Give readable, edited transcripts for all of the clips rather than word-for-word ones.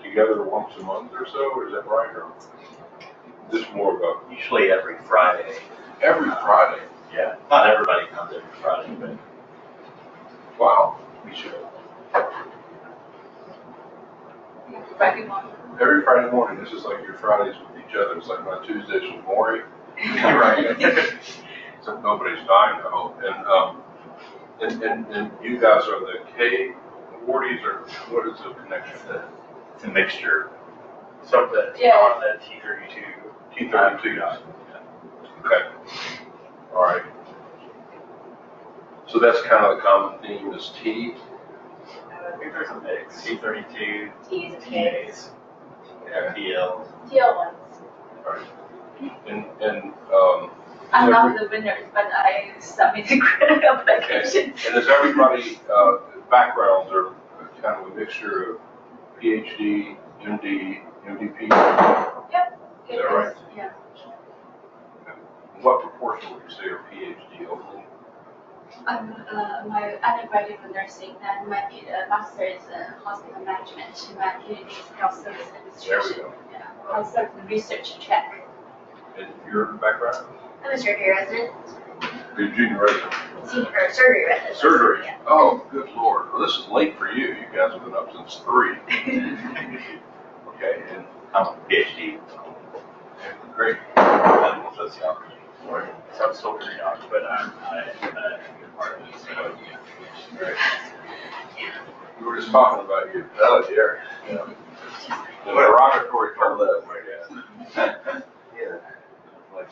together once a month or so, is that right? Or just more of a... Usually every Friday. Every Friday? Yeah, not everybody comes every Friday, but... Wow. We should. Friday morning. Every Friday morning, it's just like your Fridays with each other. It's like my Tuesdays with Maury. Right. Except nobody's dying, I hope. And you guys are the K40s, or what is the connection? It's a mixture. So the on the T32. T32s. Okay. All right. So that's kind of the common theme is T. I think there's a mix. T32, T's and Ts, Yeah. TL. TL ones. All right. And I'm not the winner, but I submitted credit application. and is everybody backgrounds are kind of a mixture of PhD, MD, MDP? Yep. Is that right? Yeah. What proportion would you say are PhD only? My undergraduate for nursing and my master's in hospital management. My PhD is health service administration. There we go. Yeah. Health service research track. And your background? I'm a surgery resident. Your junior resident? Or surgery resident. Surgery? Yeah. Oh, good Lord. Well, this is late for you. You guys have been up since 3. Okay, and I'm a PhD. great. Medical sociology. So I'm still very young, but I'm a part of it. So, Great. We were just talking about you. Oh, dear. Yeah. The derogatory term that, my dad. Yeah. Like,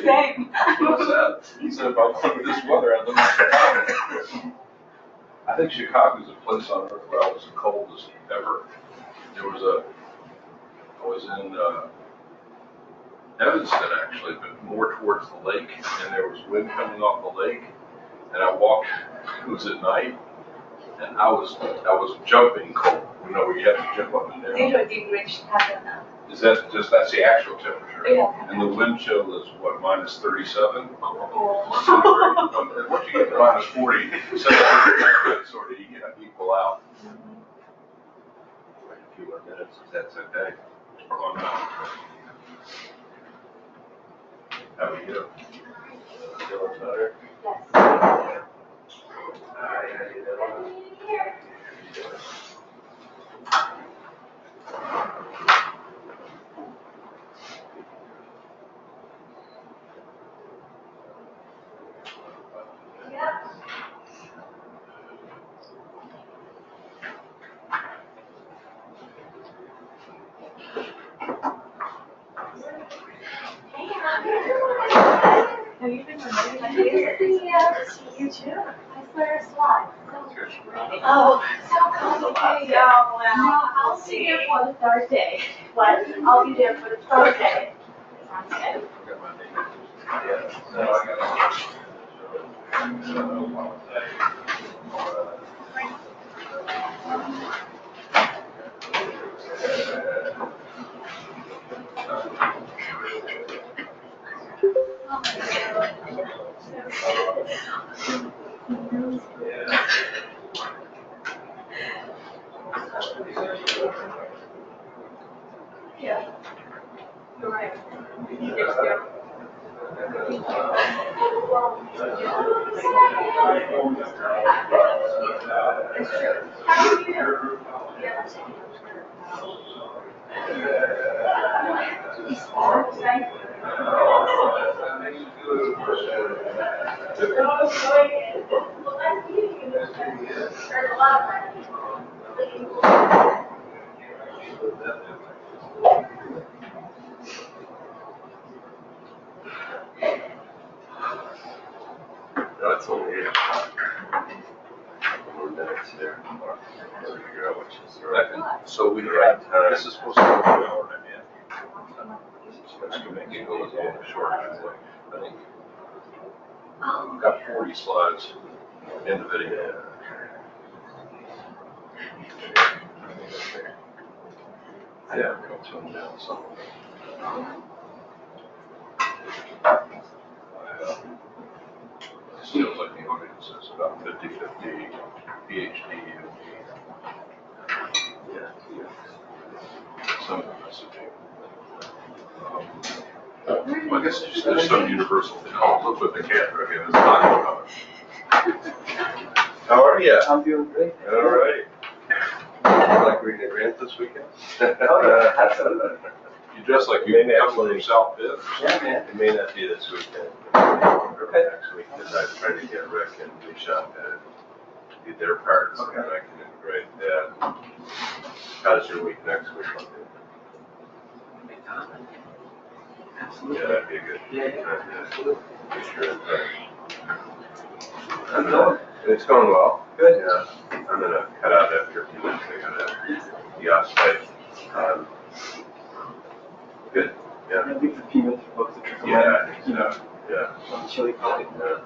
Same. what's that? He said, if I wanted this weather, I'd live in Chicago. I think Chicago's a place on earth where I was the coldest ever. There was I was in Evanston actually, but more towards the lake, and there was wind coming off the lake, and I walked, it was at night, and I was jumping cold, where you have to jump up and down. 0 degree Chicago now. Is that that's the actual temperature? Yeah. And the wind chill is what, minus 37? Oh. Once you get to minus 40, sort of equal out. Like a few more minutes, if that's okay. Oh, no. How are you? Feeling better? Yes. How you doing? Have you been promoted? Yeah, you too. I swear it's live. Oh, so complicated. Oh, well. No, I'll see you for the third day. What? I'll be there for the third day. Sounds good. Yeah. You're right. It's true. How do you? No, it's only 8 o'clock. More minutes there. Figure out what she's so we had, this is supposed to be an hour and a half. Supposed to make it go as long as short. I think we've got 40 slides in the video. Yeah, we'll tune down some. Feels like the audience is about 50-50 PhD. Well, I guess there's some universal thing. Oh, look what the cat reckon is talking about. How are you? I'm doing great. All right. You like reading a grant this weekend? Oh, yeah, absolutely. You dress like you come from South Bend. Yeah, man. It may not be this weekend. Okay. Next week, because I'm trying to get Rick and Lucia to do their parts, so that I can integrate that. How's your week next week? Absolutely. Yeah, that'd be a good. Yeah, absolutely. For sure. And, it's going well. Good. Yeah. I'm gonna cut out that 15 minutes. I gotta be off site. Good. Yeah. Yeah, leave a few minutes for folks to trickle Yeah. in. You know, Yeah. on the chili coffee. Yeah.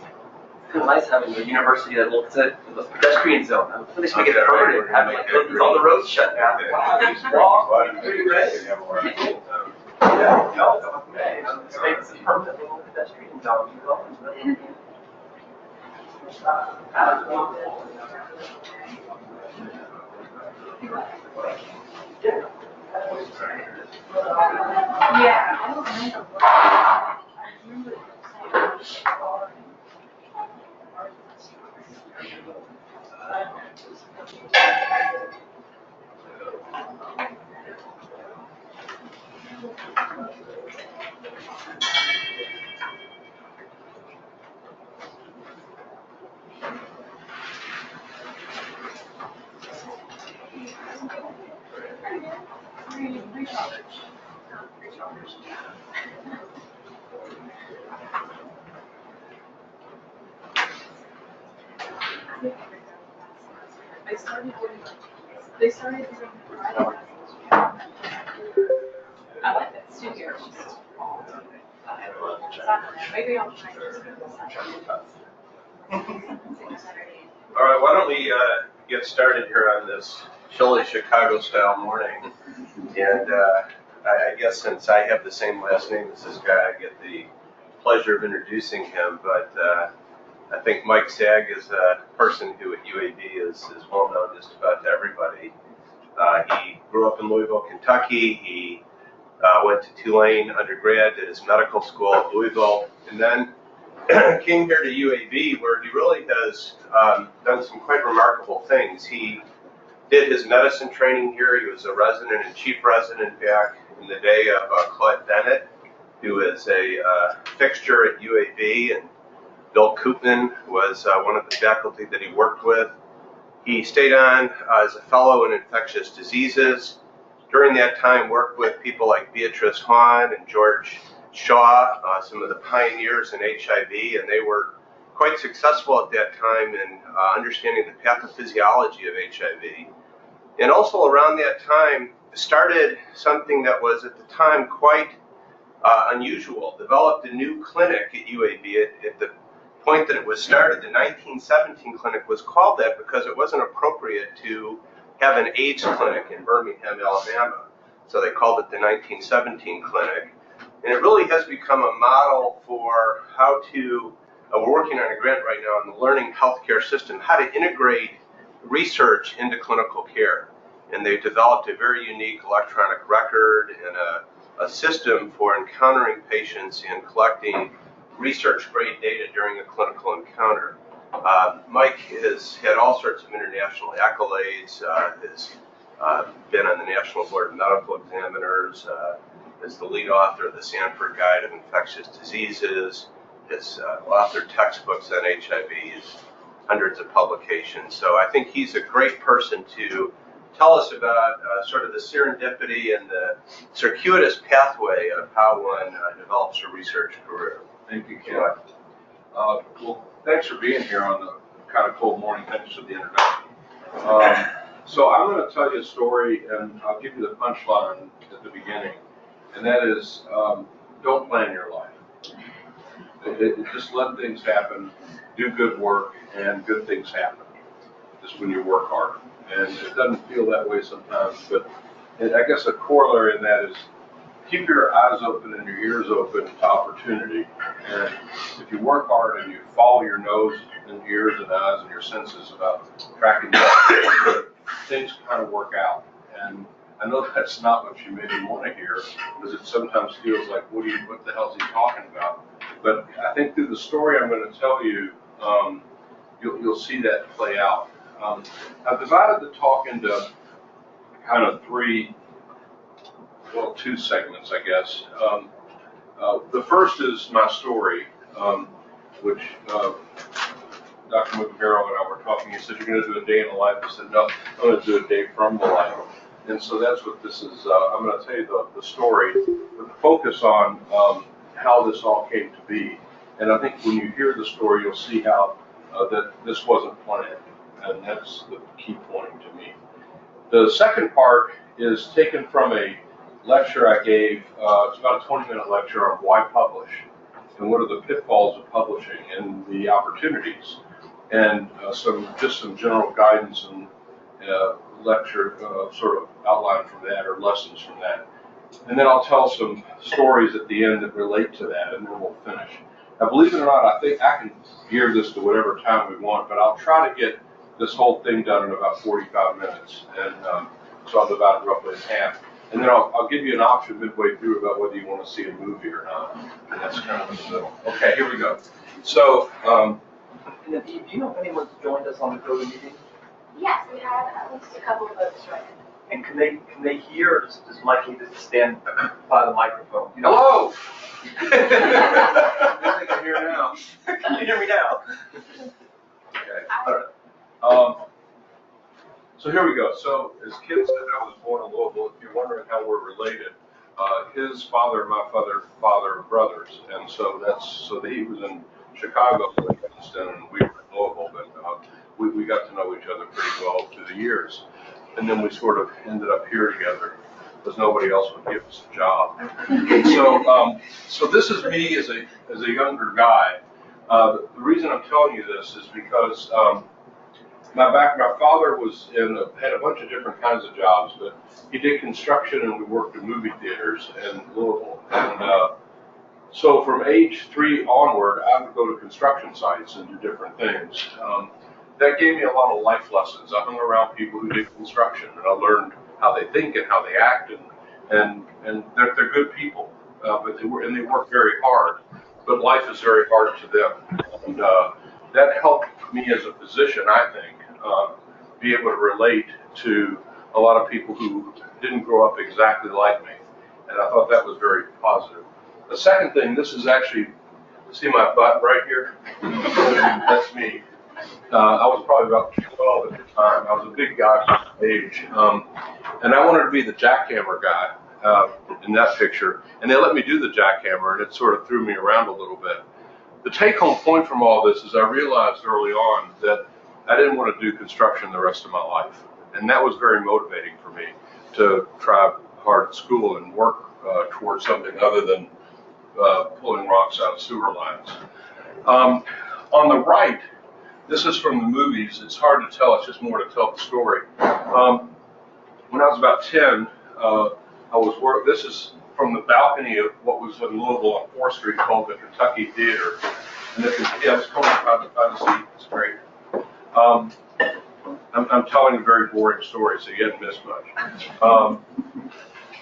It's kind of nice having a university that looks at the pedestrian zone. I'm really make it Okay, permanent, right. having like all the roads shut down. Okay. Wow, these Well, walls, pretty great. Yeah, no, okay. This makes a permanent little pedestrian zone. Yeah, I don't remember. I remember They started doing Friday. I like that studio. Maybe I'll try All right, why don't we get started here on this chilly Chicago style morning? And I guess since I have the same last name as this guy, I get the pleasure of introducing him. But I think Mike Sag is a person who at UAB is well known just about to everybody. He grew up in Louisville, Kentucky. He went to Tulane undergrad, did his medical school at Louisville, and then came here to UAB, where he really has done some quite remarkable things. He did his medicine training here. He was a resident and chief resident back in the day of Claude Bennett, who is a fixture at UAB, and Bill Koopman was one of the faculty that he worked with. He stayed on as a fellow in infectious diseases. During that time, worked with people like Beatrice Hahn and George Shaw, some of the pioneers in HIV, and they were quite successful at that time in understanding the pathophysiology of HIV. And also around that time, started something that was at the time quite unusual, developed a new clinic at UAB at the point that it was started. The 1917 clinic was called that because it wasn't appropriate to have an AIDS clinic in Birmingham, Alabama. So they called it the 1917 clinic. And it really has become a model for how to, we're working on a grant right now on the learning healthcare system, how to integrate research into clinical care. And they've developed a very unique electronic record and a system for encountering patients and collecting research-grade data during a clinical encounter. Mike has had all sorts of international accolades, has been on the National Board of Medical Examiners, is the lead author of the Sanford Guide of Infectious Diseases, has authored textbooks on HIV, hundreds of publications. So I think he's a great person to tell us about sort of the serendipity and the circuitous pathway of how one develops a research career. Thank you, Ken. Well, thanks for being here on the kind of cold morning. Thanks for the introduction. So I'm going to tell you a story, and I'll give you the punchline at the beginning, and that is, don't plan your life. Just let things happen, do good work, and good things happen, just when you work hard. And it doesn't feel that way sometimes, but I guess a corollary in that is, keep your eyes open and your ears open to opportunity. And if you work hard and you follow your nose and ears and eyes and your senses about tracking down, things kind of work out. And I know that's not what you maybe want to hear, because it sometimes feels like, what the hell is he talking about? But I think through the story I'm going to tell you, you'll see that play out. I've divided the talk into kind of two segments, I guess. The first is my story, which Dr. McGarrell and I were talking. He said, you're going to do a day in the life. I said, no, I'm going to do a day from the life. And so that's what this is. I'm going to tell you the story with the focus on how this all came to be. And I think when you hear the story, you'll see how that this wasn't planned. And that's the key point to me. The second part is taken from a lecture I gave. It's about a 20-minute lecture on why publish and what are the pitfalls of publishing and the opportunities, and some general guidance and lecture sort of outline from that, or lessons from that. And then I'll tell some stories at the end that relate to that, and then we'll finish. Now, believe it or not, I think I can gear this to whatever time we want, but I'll try to get this whole thing done in about 45 minutes, and so I'll divide it roughly in half. And then I'll give you an option midway through about whether you want to see a movie or not. And that's kind of in the middle. Okay, here we go. So, Do you know if anyone's joined us on the COVID meeting? Yes, we have at least a couple of folks joining. And can they hear, or does Mike need to stand by the microphone? You know? hello! I can hear now. Can you hear me now? Okay, all right. So here we go. So as Kim said, I was born in Louisville. If you're wondering how we're related, his father and my father are brothers, and so he was in Chicago, and we were in Louisville, but we got to know each other pretty well through the years, and then we sort of ended up here together because nobody else would give us a job. And so this is me as a younger guy. The reason I'm telling you this is because. My father had a bunch of different kinds of jobs, but he did construction and we worked in movie theaters in Louisville. And so from age 3 onward, I would go to construction sites and do different things. That gave me a lot of life lessons. I hung around people who did construction, and I learned how they think and how they act, and they're good people, but they work very hard. But life is very hard to them, and that helped me as a physician, I think. Be able to relate to a lot of people who didn't grow up exactly like me. And I thought that was very positive. The second thing, this is actually, see my butt right here? That's me. I was probably about 12 at the time. I was a big guy for my age. And I wanted to be the jackhammer guy in that picture. And they let me do the jackhammer, and it sort of threw me around a little bit. The take-home point from all this is I realized early on that I didn't want to do construction the rest of my life. And that was very motivating for me to try hard at school and work towards something other than pulling rocks out of sewer lines. On the right, this is from the movies. It's hard to tell. It's just more to tell the story. When I was about 10, this is from the balcony of what was in Louisville on 4th Street called the Kentucky Theater. And it's called the seat. It's great. I'm telling a very boring story, so you didn't miss much.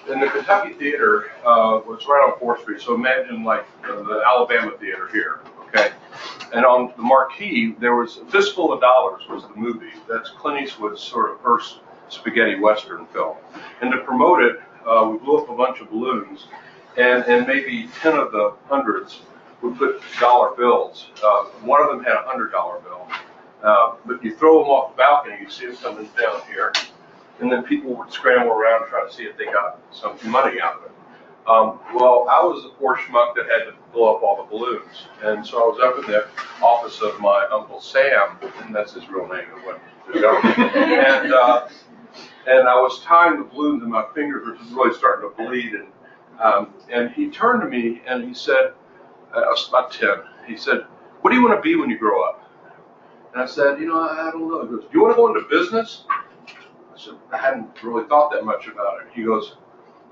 And the Kentucky Theater was right on 4th Street, so imagine like the Alabama Theater here, okay? And on the marquee, there was a Fistful of Dollars was the movie. That's Clint Eastwood's sort of first spaghetti western film. And to promote it, we blew up a bunch of balloons, and maybe 10 of the hundreds we put dollar bills. One of them had a $100 bill. But you throw them off the balcony, you see them coming down here, and then people would scramble around trying to see if they got some money out of it. Well, I was the poor schmuck that had to blow up all the balloons, and so I was up in the office of my Uncle Sam, and that's his real name, and I was tying the balloons, and my fingers were just really starting to bleed, and he turned to me and he said, I was about 10, he said, "What do you want to be when you grow up?" And I said, I don't know. He goes, "Do you want to go into business?" I said, I hadn't really thought that much about it. He goes,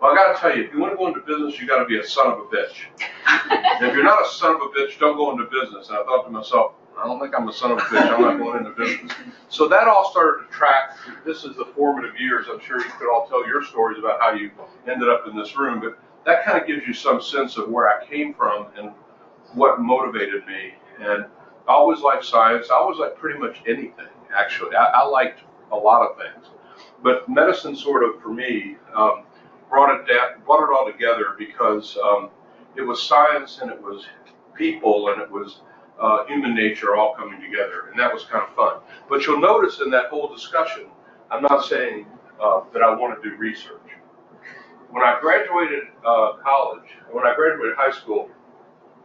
"Well, I got to tell you, if you want to go into business, you got to be a son of a bitch. And if you're not a son of a bitch, don't go into business." And I thought to myself, I don't think I'm a son of a bitch. I'm not going into business. So that all started to track. This is the formative years. I'm sure you could all tell your stories about how you ended up in this room, but that kind of gives you some sense of where I came from and what motivated me. And I always liked science. I always liked pretty much anything, actually. I liked a lot of things. But medicine sort of, for me, brought it all together because it was science and it was people and it was human nature all coming together, and that was kind of fun. But you'll notice in that whole discussion, I'm not saying that I want to do research. When I graduated when I graduated high school,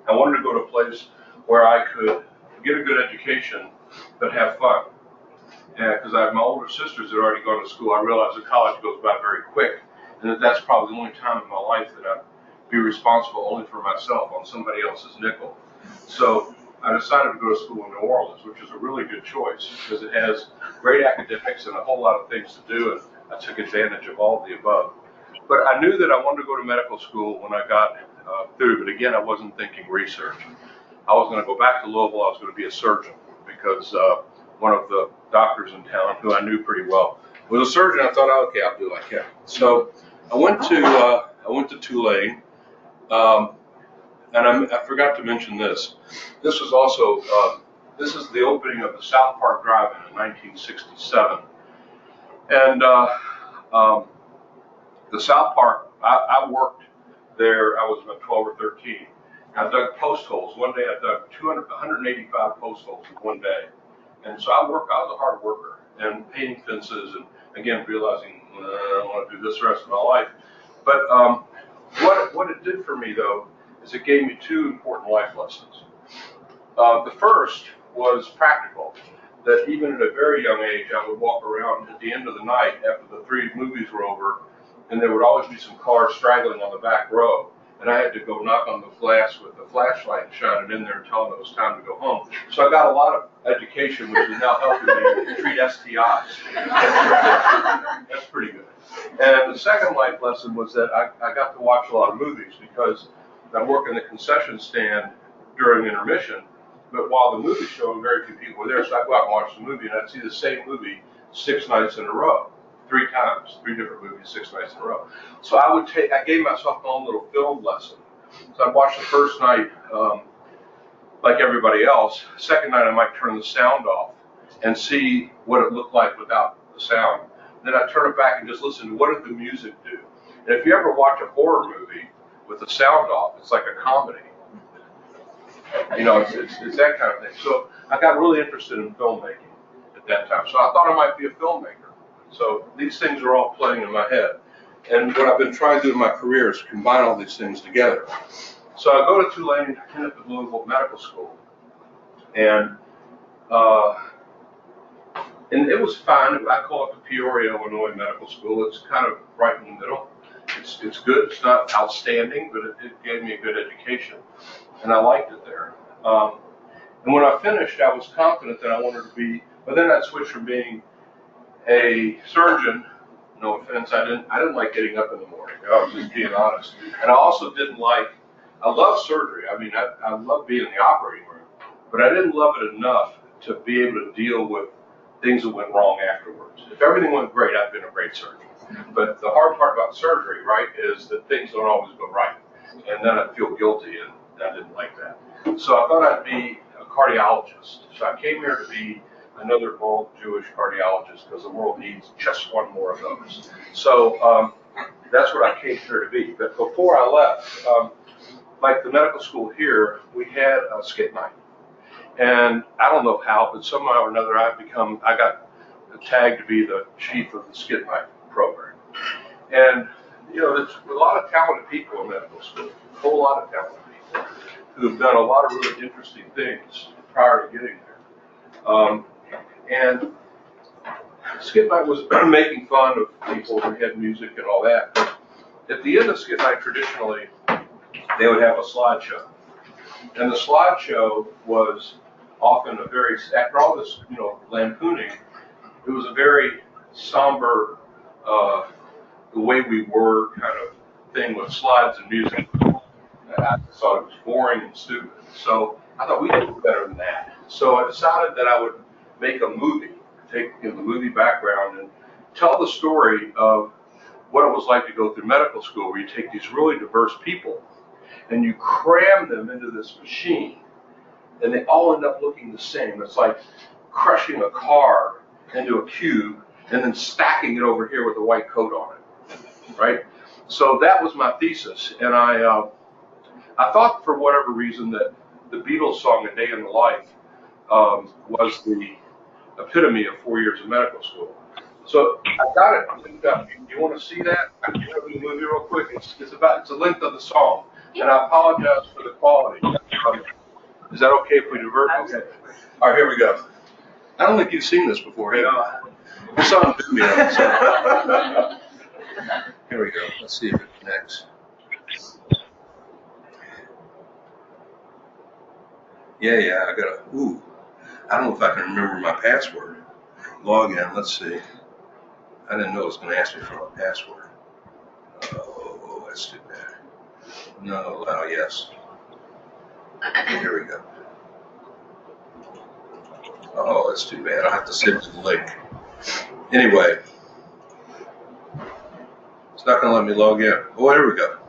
I wanted to go to a place where I could get a good education but have fun. Because I have my older sisters that had already gone to school, I realized that college goes by very quick, and that's probably the only time in my life that I'd be responsible only for myself on somebody else's nickel. So I decided to go to school in New Orleans, which is a really good choice because it has great academics and a whole lot of things to do, and I took advantage of all of the above. But I knew that I wanted to go to medical school when I got through, but again, I wasn't thinking research. I was going to go back to Louisville. I was going to be a surgeon because one of the doctors in town, who I knew pretty well, was a surgeon. I thought, oh, okay, I'll do like him. So I went to Tulane, and I forgot to mention this. This was also this is the opening of the South Park Drive-In in 1967, and the South Park. I worked there. I was about 12 or 13. I dug post holes. One day I dug 185 post holes in one day. And so I was a hard worker and painting fences and again realizing I don't want to do this the rest of my life. But what it did for me though is it gave me two important life lessons. The first was practical, that even at a very young age I would walk around at the end of the night after the 3 movies were over and there would always be some cars straggling on the back row. And I had to go knock on the glass with the flashlight and shine it in there and tell them it was time to go home. So I got a lot of education, which is now helping me treat STIs. That's pretty good. And the second life lesson was that I got to watch a lot of movies because I work in the concession stand during intermission, but while the movie's showing, very few people were there, so I'd go out and watch the movie, and I'd see the same movie 6 nights in a row. 3 times, 3 different movies, 6 nights in a row. So I gave myself my own little film lesson. So I'd watch the first night like everybody else. Second night I might turn the sound off and see what it looked like without the sound. Then I'd turn it back and just listen to what did the music do. And if you ever watch a horror movie with the sound off, it's like a comedy. You know, it's that kind of thing. So I got really interested in filmmaking at that time. So I thought I might be a filmmaker. So these things are all playing in my head. And what I've been trying to do in my career is combine all these things together. So I go to Tulane, end up at Louisville Medical School. And it was fine. I call it the Peoria, Illinois Medical School. It's kind of right in the middle. It's good. It's not outstanding, but it gave me a good education. And I liked it there. And when I finished, I was confident that I wanted to be, but then I switched from being a surgeon. No offense, I didn't like getting up in the morning. I was just being honest. And I also I love surgery. I mean, I love being in the operating room, but I didn't love it enough to be able to deal with things that went wrong afterwards. If everything went great, I've been a great surgeon. But the hard part about surgery, right, is that things don't always go right. And then I feel guilty, and I didn't like that. So I thought I'd be a cardiologist. So I came here to be another bold Jewish cardiologist because the world needs just one more of those. So that's what I came here to be. But before I left, like the medical school here, we had a skit night. And I don't know how, but somehow or another I got tagged to be the chief of the skit night program. And, you know, there's a lot of talented people in medical school, a whole lot of talented people who've done a lot of really interesting things prior to getting there. And skit night was making fun of people who had music and all that. But at the end of skit night, traditionally, they would have a slideshow. And the slideshow was often after all this, you know, lampooning, it was a very somber, the way we were kind of thing with slides and music. I thought it was boring and stupid. So I thought we could do better than that. So I decided that I would make a movie, take the movie background and tell the story of what it was like to go through medical school, where you take these really diverse people and you cram them into this machine, and they all end up looking the same. It's like crushing a car into a cube and then stacking it over here with a white coat on it, right? So that was my thesis, and I thought for whatever reason that the Beatles song "A Day in the Life" was the epitome of 4 years of medical school. So I got it. You want to see that? I can show you the movie real quick. It's the length of the song, and I apologize for the quality. Is that okay if we divert? Okay. All right, here we go. I don't think you've seen this before, have you? You saw it with me. Here we go. Let's see if it connects. Yeah, I got I don't know if I can remember my password. Log in, let's see. I didn't know it was going to ask me for my password. Oh, that's too bad. No, allow yes. Here we go. Oh, that's too bad. I'll have to send you the link. Anyway, it's not going to let me log in. Oh, here we go.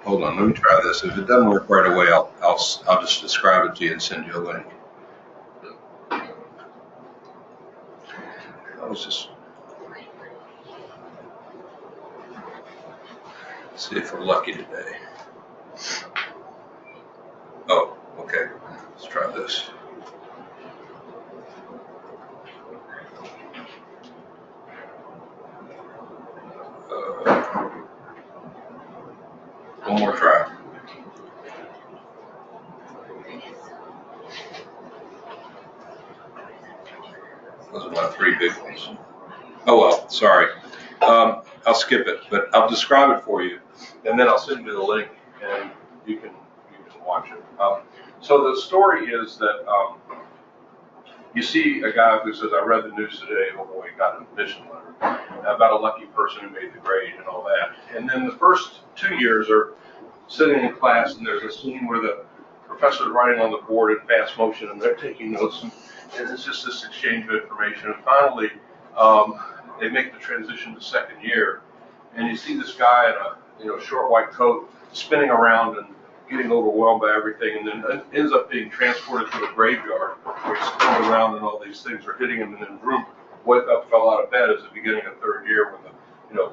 Hold on, let me try this. If it doesn't work right away, I'll just describe it to you and send you a link. I was just see if we're lucky today. Oh, okay. Let's try this. One more try. Those are my three big ones. Oh well, sorry. I'll skip it, but I'll describe it for you, and then I'll send you the link, and you can watch it. So the story is that you see a guy who says, "I read the news today. Oh boy, got an admission letter about a lucky person who made the grade and all that." And then the first 2 years are sitting in class, and there's a scene where the professor's writing on the board in fast motion, and they're taking notes, and it's just this exchange of information. And finally, they make the transition to second year, and you see this guy in a short white coat spinning around and getting overwhelmed by everything, and then ends up being transported to a graveyard where he's spinning around and all these things are hitting him, and then vroom, wake up, fell out of bed as the beginning of third year when the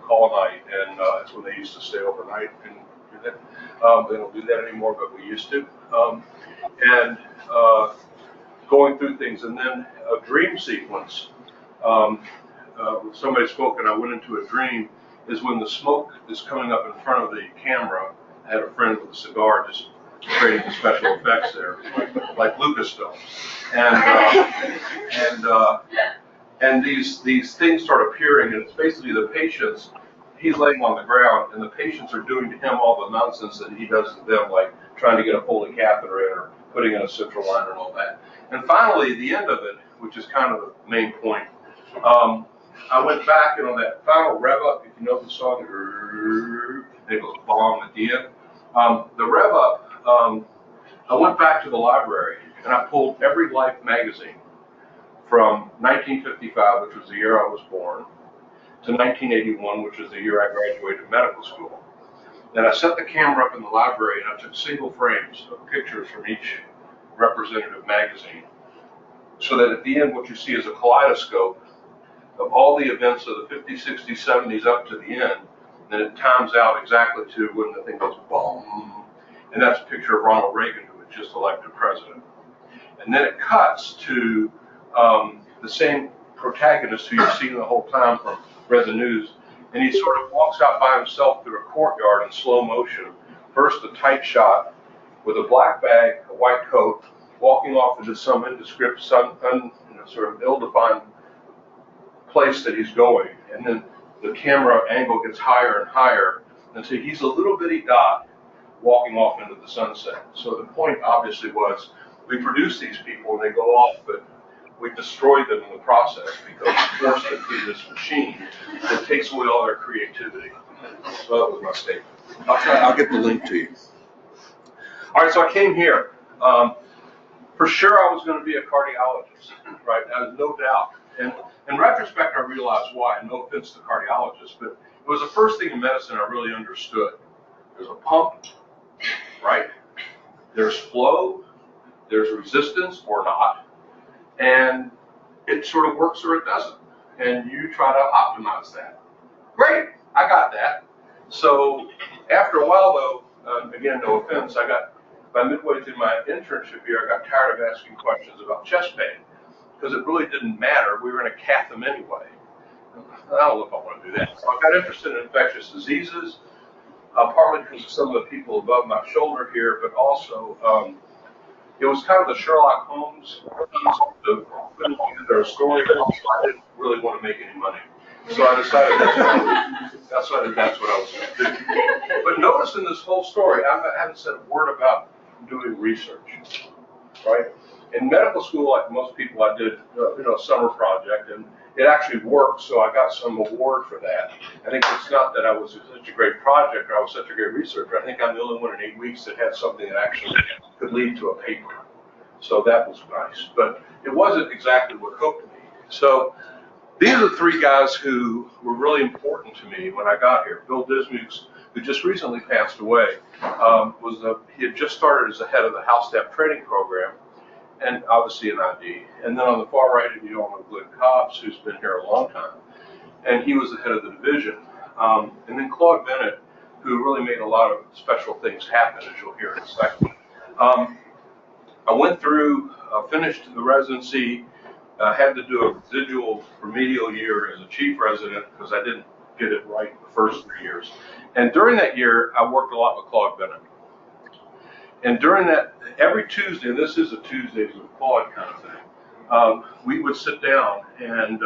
call night, and that's when they used to stay overnight and do that. They don't do that anymore, but we used to. And going through things, and then a dream sequence. Somebody spoke, and I went into a dream, is when the smoke is coming up in front of the camera. I had a friend with a cigar just creating the special effects there, like Lucasfilm. And these things start appearing, and it's basically the patients. He's laying on the ground, and the patients are doing to him all the nonsense that he does to them, like trying to get a Foley catheter in or putting in a central line and all that. And finally, the end of it, which is kind of the main point, I went back, and on that final rev up, if you know the song, it goes bomb at the end. The rev up, I went back to the library, and I pulled every Life magazine from 1955, which was the year I was born, to 1981, which was the year I graduated medical school. Then I set the camera up in the library, and I took single frames of pictures from each representative magazine, so that at the end what you see is a kaleidoscope of all the events of the 50s, 60s, 70s up to the end. Then it times out exactly to when the thing goes boom, and that's a picture of Ronald Reagan, who was just elected president. And then it cuts to the same protagonist who you've seen the whole time from read the news, and he sort of walks out by himself through a courtyard in slow motion. First, a tight shot with a black bag, a white coat, walking off into some indescript, sort of ill-defined place that he's going, and then the camera angle gets higher and higher, and so he's a little bitty dot walking off into the sunset. So the point obviously was, we produce these people and they go off, but we destroy them in the process because we force them through this machine that takes away all their creativity. So that was my statement. I'll get the link to you. All right, so I came here. For sure I was going to be a cardiologist, right? No doubt. And in retrospect, I realized why. No offense to cardiologists, but it was the first thing in medicine I really understood. There's a pump, right? There's flow, there's resistance or not, and it sort of works or it doesn't. And you try to optimize that. Great, I got that. So after a while though, again, no offense, by midway through my internship year, I got tired of asking questions about chest pain because it really didn't matter. We were going to cath them anyway. I don't know if I want to do that. So I got interested in infectious diseases, partly because of some of the people above my shoulder here, but also it was kind of the Sherlock Holmes concept of putting together a story, but I didn't really want to make any money. So I decided that's what I was going to do. But notice in this whole story, I haven't said a word about doing research, right? In medical school, like most people, I did a summer project, and it actually worked, so I got some award for that. I think it's not that I was such a great project or I was such a great researcher. I think I'm the only one in 8 weeks that had something that actually could lead to a paper. So that was nice, but it wasn't exactly what hooked me. So these are the three guys who were really important to me when I got here. Bill Dismukes, who just recently passed away, he had just started as the head of the house staff training program, and obviously an ID. And then on the far right, you all know Glenn Cobbs, who's been here a long time, and he was the head of the division. And then Claude Bennett, who really made a lot of special things happen, as you'll hear in a second. I went through, finished the residency, had to do a residual remedial year as a chief resident because I didn't get it right the first 3 years. And during that year, I worked a lot with Claude Bennett. And during that, every Tuesday, and this is a Tuesdays with Claude kind of thing, we would sit down and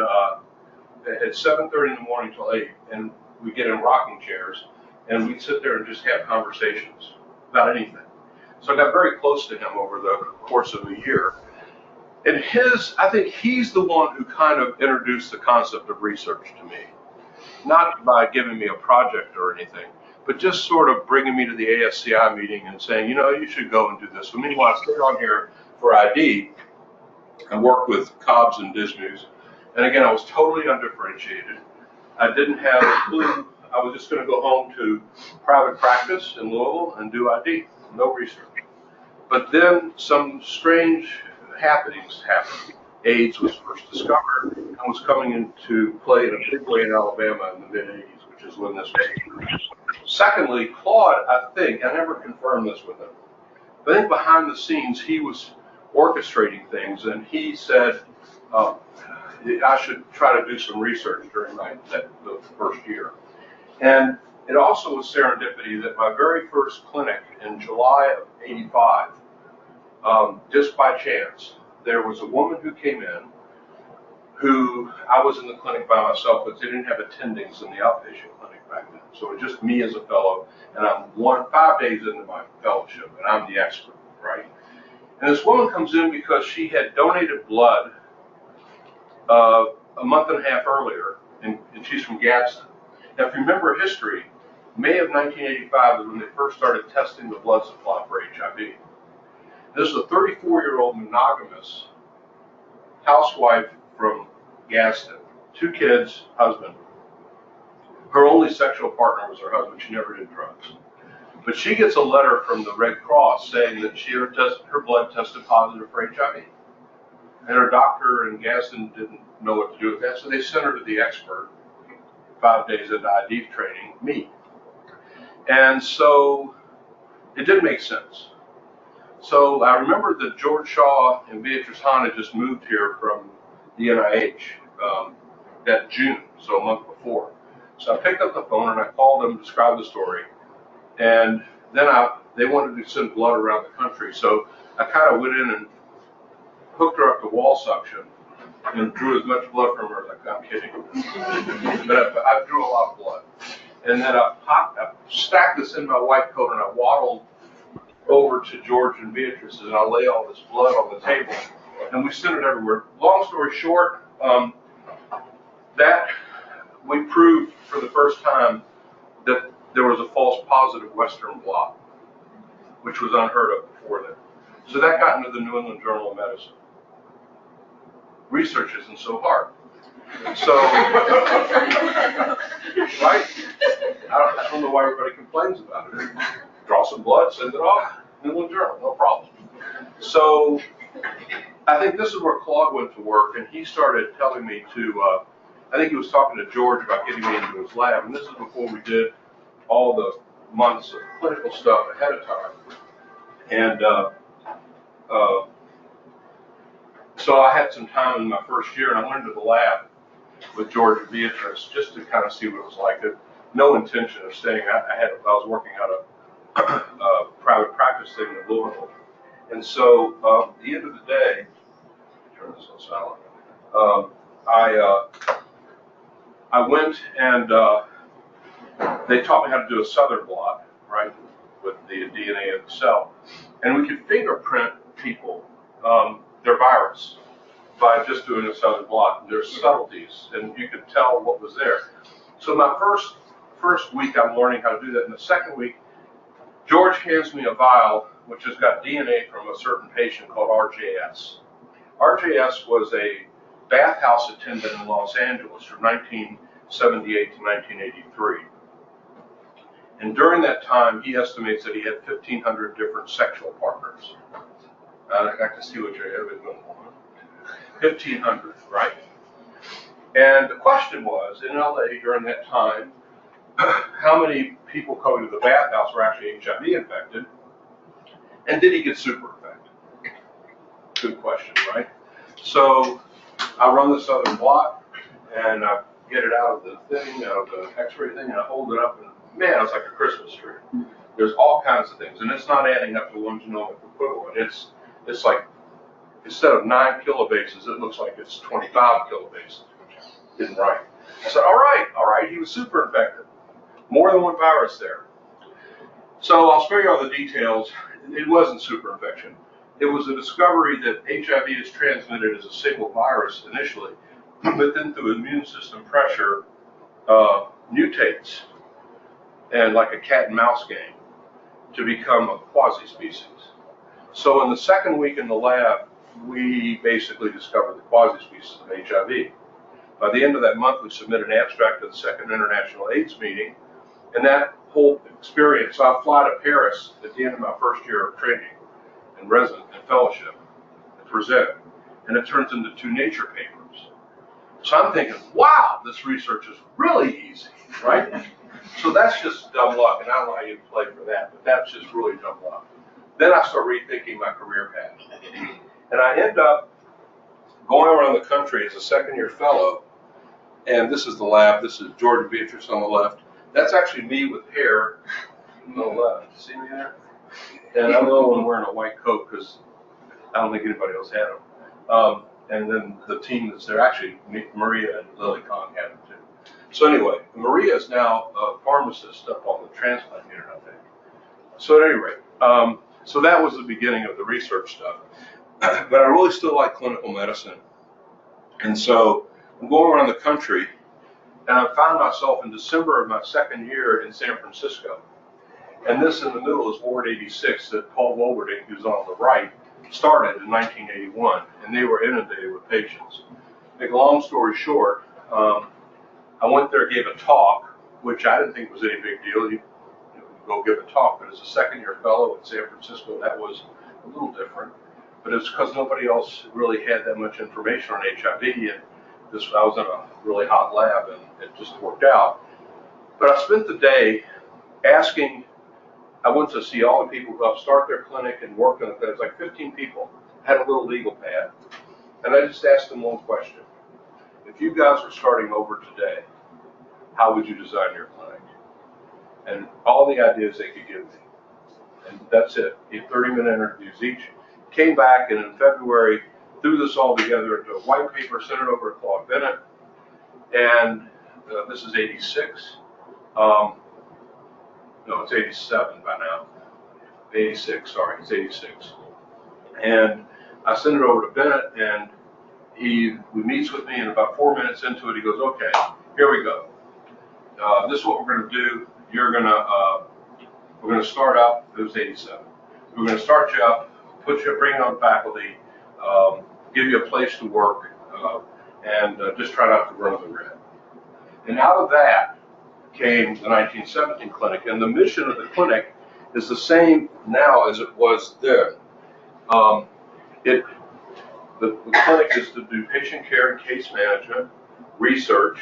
at 7:30 in the morning till 8, and we'd get in rocking chairs, and we'd sit there and just have conversations about anything. So I got very close to him over the course of a year. And I think he's the one who kind of introduced the concept of research to me. Not by giving me a project or anything, but just sort of bringing me to the ASCI meeting and saying, you should go and do this. So meanwhile, I stayed on here for ID. I worked with Cobbs and Dismukes. And again, I was totally undifferentiated. I didn't have a clue. I was just going to go home to private practice in Louisville and do ID, no research. But then some strange happenings happened. AIDS was first discovered and was coming into play in a big way in Alabama in the mid-'80s, which is when this was introduced. Secondly, Claude, I think, I never confirmed this with him, but I think behind the scenes he was orchestrating things, and he said I should try to do some research during the first year. And it also was serendipity that my very first clinic in July of '85, just by chance, there was a woman who came in who I was in the clinic by myself, but they didn't have attendings in the outpatient clinic back then. So it was just me as a fellow, and I'm 5 days into my fellowship, and I'm the expert, right? And this woman comes in because she had donated blood a month and a half earlier, and she's from Gadsden. Now, if you remember history, May of 1985 is when they first started testing the blood supply for HIV. This is a 34-year-old monogamous housewife from Gadsden, 2 kids, husband. Her only sexual partner was her husband. She never did drugs. But she gets a letter from the Red Cross saying that her blood tested positive for HIV. And her doctor in Gadsden didn't know what to do with that, so they sent her to the expert 5 days into ID training, me. And so it didn't make sense. So I remember that George Shaw and Beatrice Hahn had just moved here from the NIH that June, so a month before. So I picked up the phone and I called them, described the story, and then they wanted to send blood around the country. So I kind of went in and hooked her up to wall suction and drew as much blood from her as I could. I'm kidding. But I drew a lot of blood. And then I stacked this in my white coat and I waddled over to George and Beatrice's, and I lay all this blood on the table, and we sent it everywhere. Long story short, that we proved for the first time that there was a false positive Western blot, which was unheard of before then. So that got into the New England Journal of Medicine. Research isn't so hard. So, right? I don't know why everybody complains about it. Draw some blood, send it off, New England Journal, no problem. So, I think this is where Claude went to work, and he started telling me to, I think he was talking to George about getting me into his lab, and this is before we did all the months of clinical stuff ahead of time. And so I had some time in my first year, and I went into the lab with George and Beatrice just to kind of see what it was like. No intention of staying. I was working out a private practice thing in Louisville, and so at the end of the day, turn this on silent. I went and they taught me how to do a southern blot, right, with the DNA of the cell, and we could fingerprint people, their virus, by just doing a southern blot. And there's subtleties, and you could tell what was there. So my first week, I'm learning how to do that. In the second week, George hands me a vial which has got DNA from a certain patient called RJS. RJS was a bathhouse attendant in Los Angeles from 1978 to 1983. And during that time, he estimates that he had 1,500 different sexual partners. I can see what you're having going on. 1,500, right? And the question was, in LA during that time, how many people coming to the bathhouse were actually HIV infected? And did he get super infected? Good question, right? So I run the southern blot, and I get it out of the thing, out of the x-ray thing, and I hold it up, and man, it's like a Christmas tree. There's all kinds of things, and it's not adding up to one genomic equivalent. It's like, instead of 9 kilobases, it looks like it's 25 kilobases, which isn't right. I said, all right, he was super infected. More than one virus there. So I'll spare you all the details. It wasn't super infection. It was a discovery that HIV is transmitted as a single virus initially, but then through immune system pressure, mutates, and like a cat and mouse game, to become a quasi-species. So in the second week in the lab, we basically discovered the quasi-species of HIV. By the end of that month, we submitted an abstract to the Second International AIDS meeting, and that whole experience, I fly to Paris at the end of my first year of training and resident and fellowship and present, and it turns into 2 Nature papers. So I'm thinking, wow, this research is really easy, right? So that's just dumb luck, and I don't know how you play for that, but that's just really dumb luck. Then I start rethinking my career path, and I end up going around the country as a second-year fellow, and this is the lab. This is George and Beatrice on the left. That's actually me with hair on the left. See me there? And I'm the only one wearing a white coat because I don't think anybody else had them. And then the team that's there, actually, Maria and Lily Kong had them too. So anyway, Maria is now a pharmacist up on the transplant unit, I think. So at any rate, so that was the beginning of the research stuff. But I really still like clinical medicine. And so I'm going around the country, and I found myself in December of my second year in San Francisco. And this in the middle is Ward 86 that Paul Wolberding, who's on the right, started in 1981, and they were inundated with patients. Make a long story short, I went there, gave a talk, which I didn't think was any big deal. You go give a talk, but as a second-year fellow in San Francisco, that was a little different. But it's because nobody else really had that much information on HIV, and I was in a really hot lab, and it just worked out. But I spent the day asking. I went to see all the people who start their clinic and work on it. There was like 15 people, had a little legal pad. And I just asked them one question. If you guys were starting over today, how would you design your clinic? And all the ideas they could give me. And that's it. 30-minute interviews each. Came back, and in February, threw this all together into a white paper, sent it over to Claude Bennett. And this is 86. No, it's 87 by now. 86, sorry, it's 86. And I send it over to Bennett, and he meets with me, and about 4 minutes into it, he goes, okay, here we go. This is what we're going to do. We're going to start up, it was 87. We're going to start you up bring on faculty, give you a place to work, and just try not to run the red. And out of that came the 1917 clinic, and the mission of the clinic is the same now as it was then. The clinic is to do patient care and case management, research,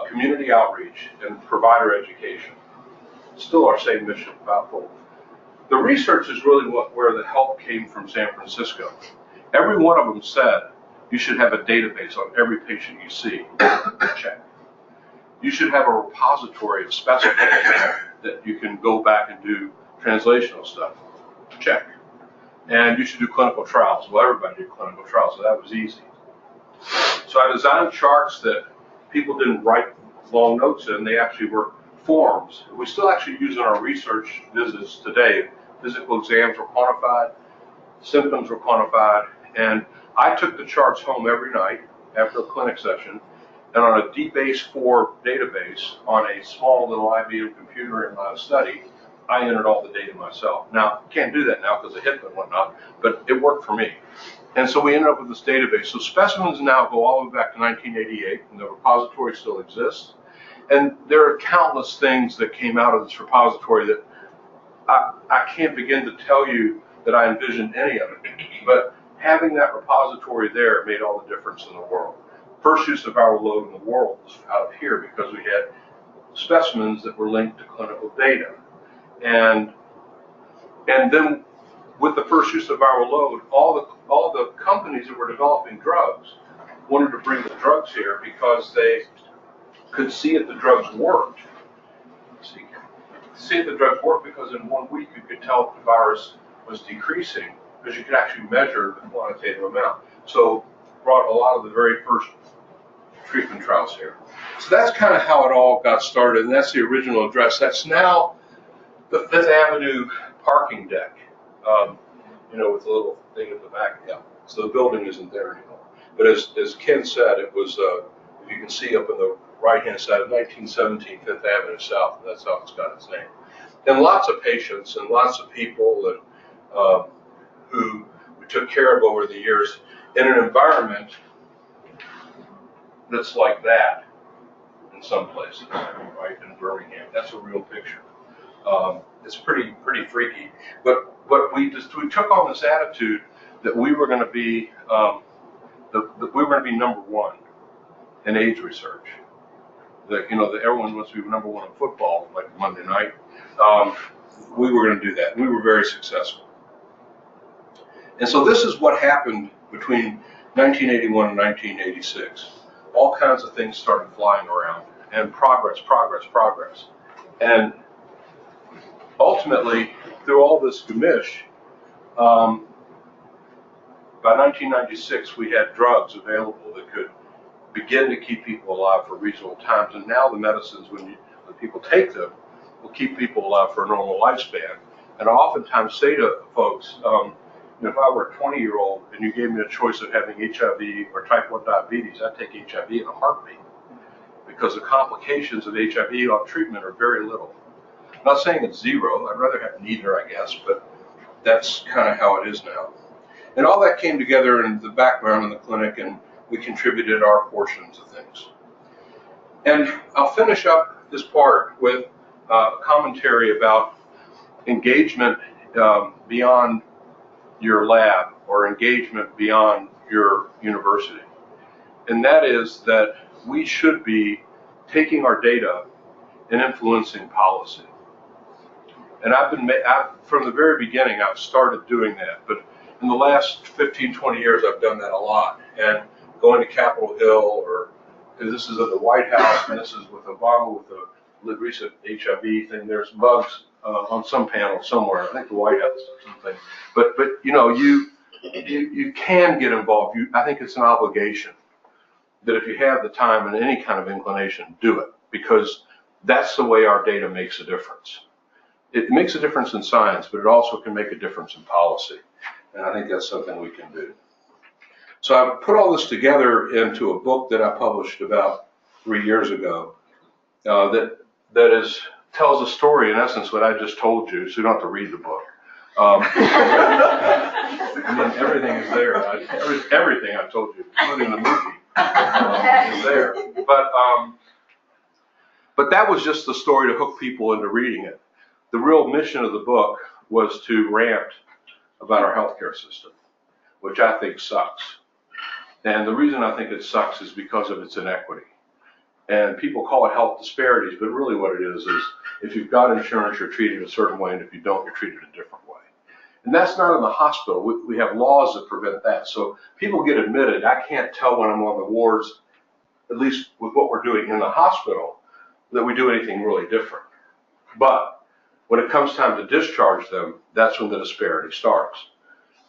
community outreach, and provider education. Still our same mission, fivefold. The research is really where the help came from San Francisco. Every one of them said you should have a database on every patient you see. Check. You should have a repository of specimens that you can go back and do translational stuff. Check. And you should do clinical trials. Well, everybody did clinical trials, so that was easy. So I designed charts that people didn't write long notes in. They actually were forms. We still actually use in our research visits today. Physical exams were quantified, symptoms were quantified, and I took the charts home every night after a clinic session, and on a DBase4 database on a small little IBM computer in my study, I entered all the data myself. Now, can't do that now because of HIPAA and whatnot, but it worked for me. And so we ended up with this database. So specimens now go all the way back to 1988, and the repository still exists. And there are countless things that came out of this repository that I can't begin to tell you that I envisioned any of it. But having that repository there made all the difference in the world. First use of viral load in the world was out of here because we had specimens that were linked to clinical data. And then with the first use of viral load, all the companies that were developing drugs wanted to bring the drugs here because they could see if the drugs worked. See if the drugs worked because in 1 week you could tell if the virus was decreasing because you could actually measure the quantitative amount. So brought a lot of the very first treatment trials here. So that's kind of how it all got started, and that's the original address. That's now the Fifth Avenue parking deck, with a little thing at the back. Yeah. So the building isn't there anymore. But as Ken said, it was, if you can see up on the right-hand side of 1917 Fifth Avenue South, and that's how it's got its name. And lots of patients and lots of people that, who we took care of over the years in an environment that's like that in some places, right, in Birmingham. That's a real picture. It's pretty freaky. But we took on this attitude that we were going to be number one in AIDS research. That everyone wants to be number one in football, like Monday night. We were going to do that. We were very successful. And so this is what happened between 1981 and 1986. All kinds of things started flying around, and progress. And ultimately, through all this gamish, by 1996, we had drugs available that could begin to keep people alive for reasonable times. And now the medicines, when people take them, will keep people alive for a normal lifespan. And I oftentimes say to folks, if I were a 20-year-old and you gave me a choice of having HIV or type 1 diabetes, I'd take HIV in a heartbeat because the complications of HIV on treatment are very little. I'm not saying it's zero. I'd rather have neither, I guess, but that's kind of how it is now. And all that came together in the background in the clinic, and we contributed our portions of things. And I'll finish up this part with a commentary about engagement beyond your lab or engagement beyond your university. And that is that we should be taking our data and influencing policy. And from the very beginning, I've started doing that. But in the last 15, 20 years, I've done that a lot. And going to Capitol Hill, or this is at the White House, and this is with Obama with the recent HIV thing. There's bugs on some panel somewhere. I think the White House or something. But you can get involved. I think it's an obligation that if you have the time and any kind of inclination, do it, because that's the way our data makes a difference. It makes a difference in science, but it also can make a difference in policy. And I think that's something we can do. So I put all this together into a book that I published about 3 years ago that tells a story, in essence, what I just told you, so you don't have to read the book, I mean, everything is there. Everything I told you, including the movie, is there. But that was just the story to hook people into reading it. The real mission of the book was to rant about our healthcare system, which I think sucks. And the reason I think it sucks is because of its inequity. And people call it health disparities, but really what it is if you've got insurance, you're treated a certain way, and if you don't, you're treated a different way. And that's not in the hospital. We have laws that prevent that. So people get admitted. I can't tell when I'm on the wards, at least with what we're doing in the hospital, that we do anything really different. But when it comes time to discharge them, that's when the disparity starts.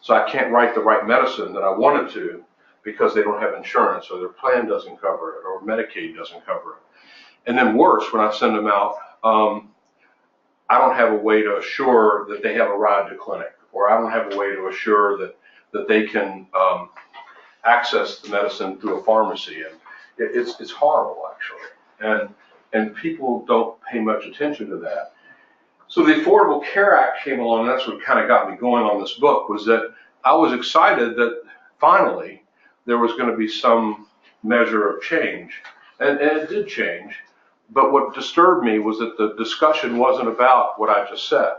So I can't write the right medicine that I wanted to because they don't have insurance or their plan doesn't cover it or Medicaid doesn't cover it. And then worse, when I send them out, I don't have a way to assure that they have a ride to clinic, or I don't have a way to assure that they can access the medicine through a pharmacy. And it's horrible, actually. And people don't pay much attention to that. So the Affordable Care Act came along, and that's what kind of got me going on this book, was that I was excited that finally there was going to be some measure of change. And it did change. But what disturbed me was that the discussion wasn't about what I just said.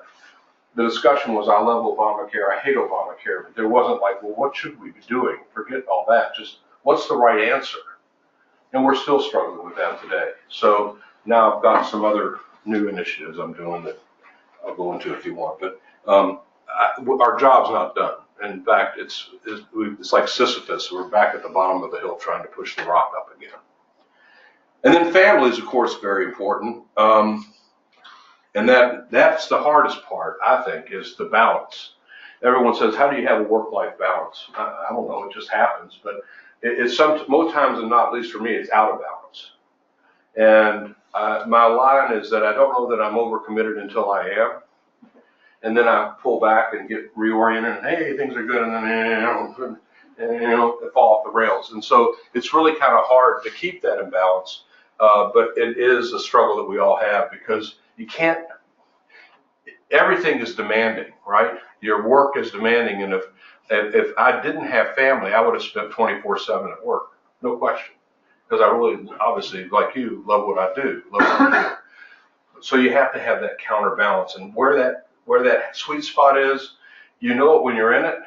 The discussion was, I love Obamacare, I hate Obamacare, but there wasn't like, well, what should we be doing? Forget all that, just what's the right answer? And we're still struggling with that today. So now I've got some other new initiatives I'm doing that I'll go into if you want. But our job's not done. In fact, it's like Sisyphus. We're back at the bottom of the hill trying to push the rock up again. And then family is, of course, very important. And that's the hardest part, I think, is the balance. Everyone says, how do you have a work-life balance? I don't know, it just happens. But it's most times than not, at least for me, it's out of balance. And my line is that I don't know that I'm overcommitted until I am. And then I pull back and get reoriented, and hey, things are good, and then it fall off the rails. And so it's really kind of hard to keep that in balance. But it is a struggle that we all have because you can't, everything is demanding, right? Your work is demanding, and if I didn't have family, I would have spent 24/7 at work, no question. Because I really, obviously, like you, love what I do, So you have to have that counterbalance, and where that sweet spot is, you know it when you're in it.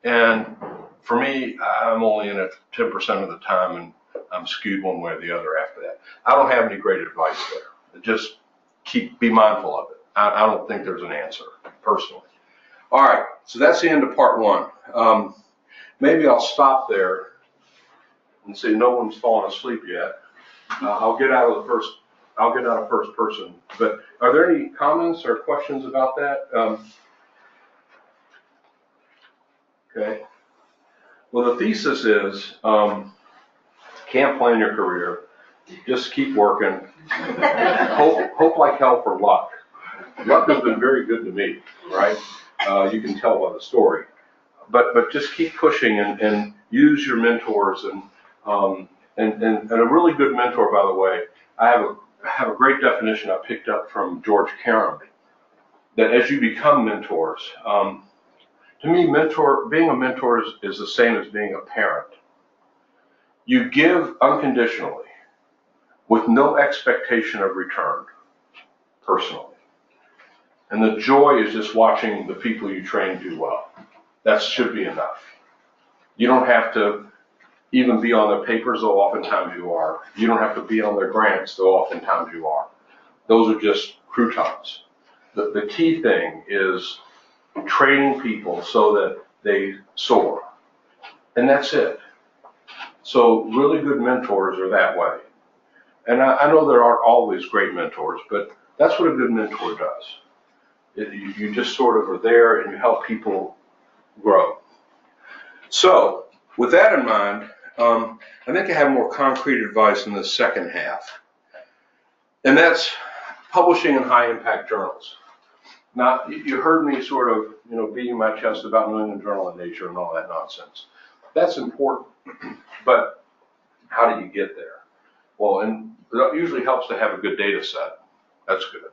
And for me, I'm only in it 10% of the time, and I'm skewed one way or the other after that. I don't have any great advice there. Just be mindful of it. I don't think there's an answer, personally. All right, so that's the end of part one. Maybe I'll stop there and see no one's fallen asleep yet. I'll get out of first person. But are there any comments or questions about that? Okay. Well, the thesis is, can't plan your career. Just keep working. Hope like hell for luck. Luck has been very good to me, right? You can tell by the story. But just keep pushing and use your mentors and a really good mentor, by the way. I have a great definition I picked up from George Carron, that as you become mentors, to me, being a mentor is the same as being a parent. You give unconditionally with no expectation of return, personally. And the joy is just watching the people you train do well. That should be enough. You don't have to even be on their papers, though oftentimes you are. You don't have to be on their grants, though oftentimes you are. Those are just croutons. The key thing is training people so that they soar. And that's it. So really good mentors are that way. And I know there aren't always great mentors, but that's what a good mentor does. You just sort of are there and you help people grow. So with that in mind, I think I have more concrete advice in the second half. And that's publishing in high impact journals. Now, you heard me sort of, beating my chest about New England Journal of Nature and all that nonsense. That's important, but how do you get there? Well, and it usually helps to have a good data set. That's good.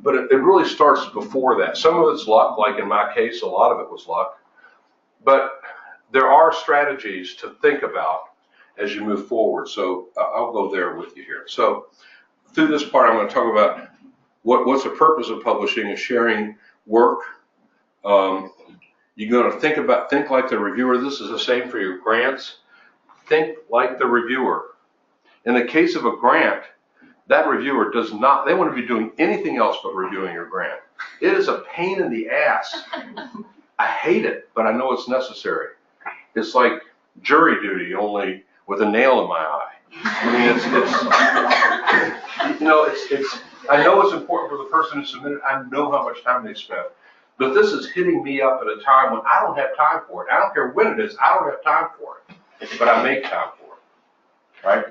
But it really starts before that. Some of it's luck, like in my case, a lot of it was luck. But there are strategies to think about as you move forward. So I'll go there with you here. So through this part, I'm going to talk about what's the purpose of publishing is sharing work. You're going to think like the reviewer. This is the same for your grants. Think like the reviewer. In the case of a grant, that reviewer does not, they want to be doing anything else but reviewing your grant. It is a pain in the ass. I hate it, but I know it's necessary. It's like jury duty, only with a nail in my eye. I mean, I know it's important for the person who submitted. I know how much time they spent. But this is hitting me up at a time when I don't have time for it. I don't care when it is, I don't have time for it. But I make time for it, right?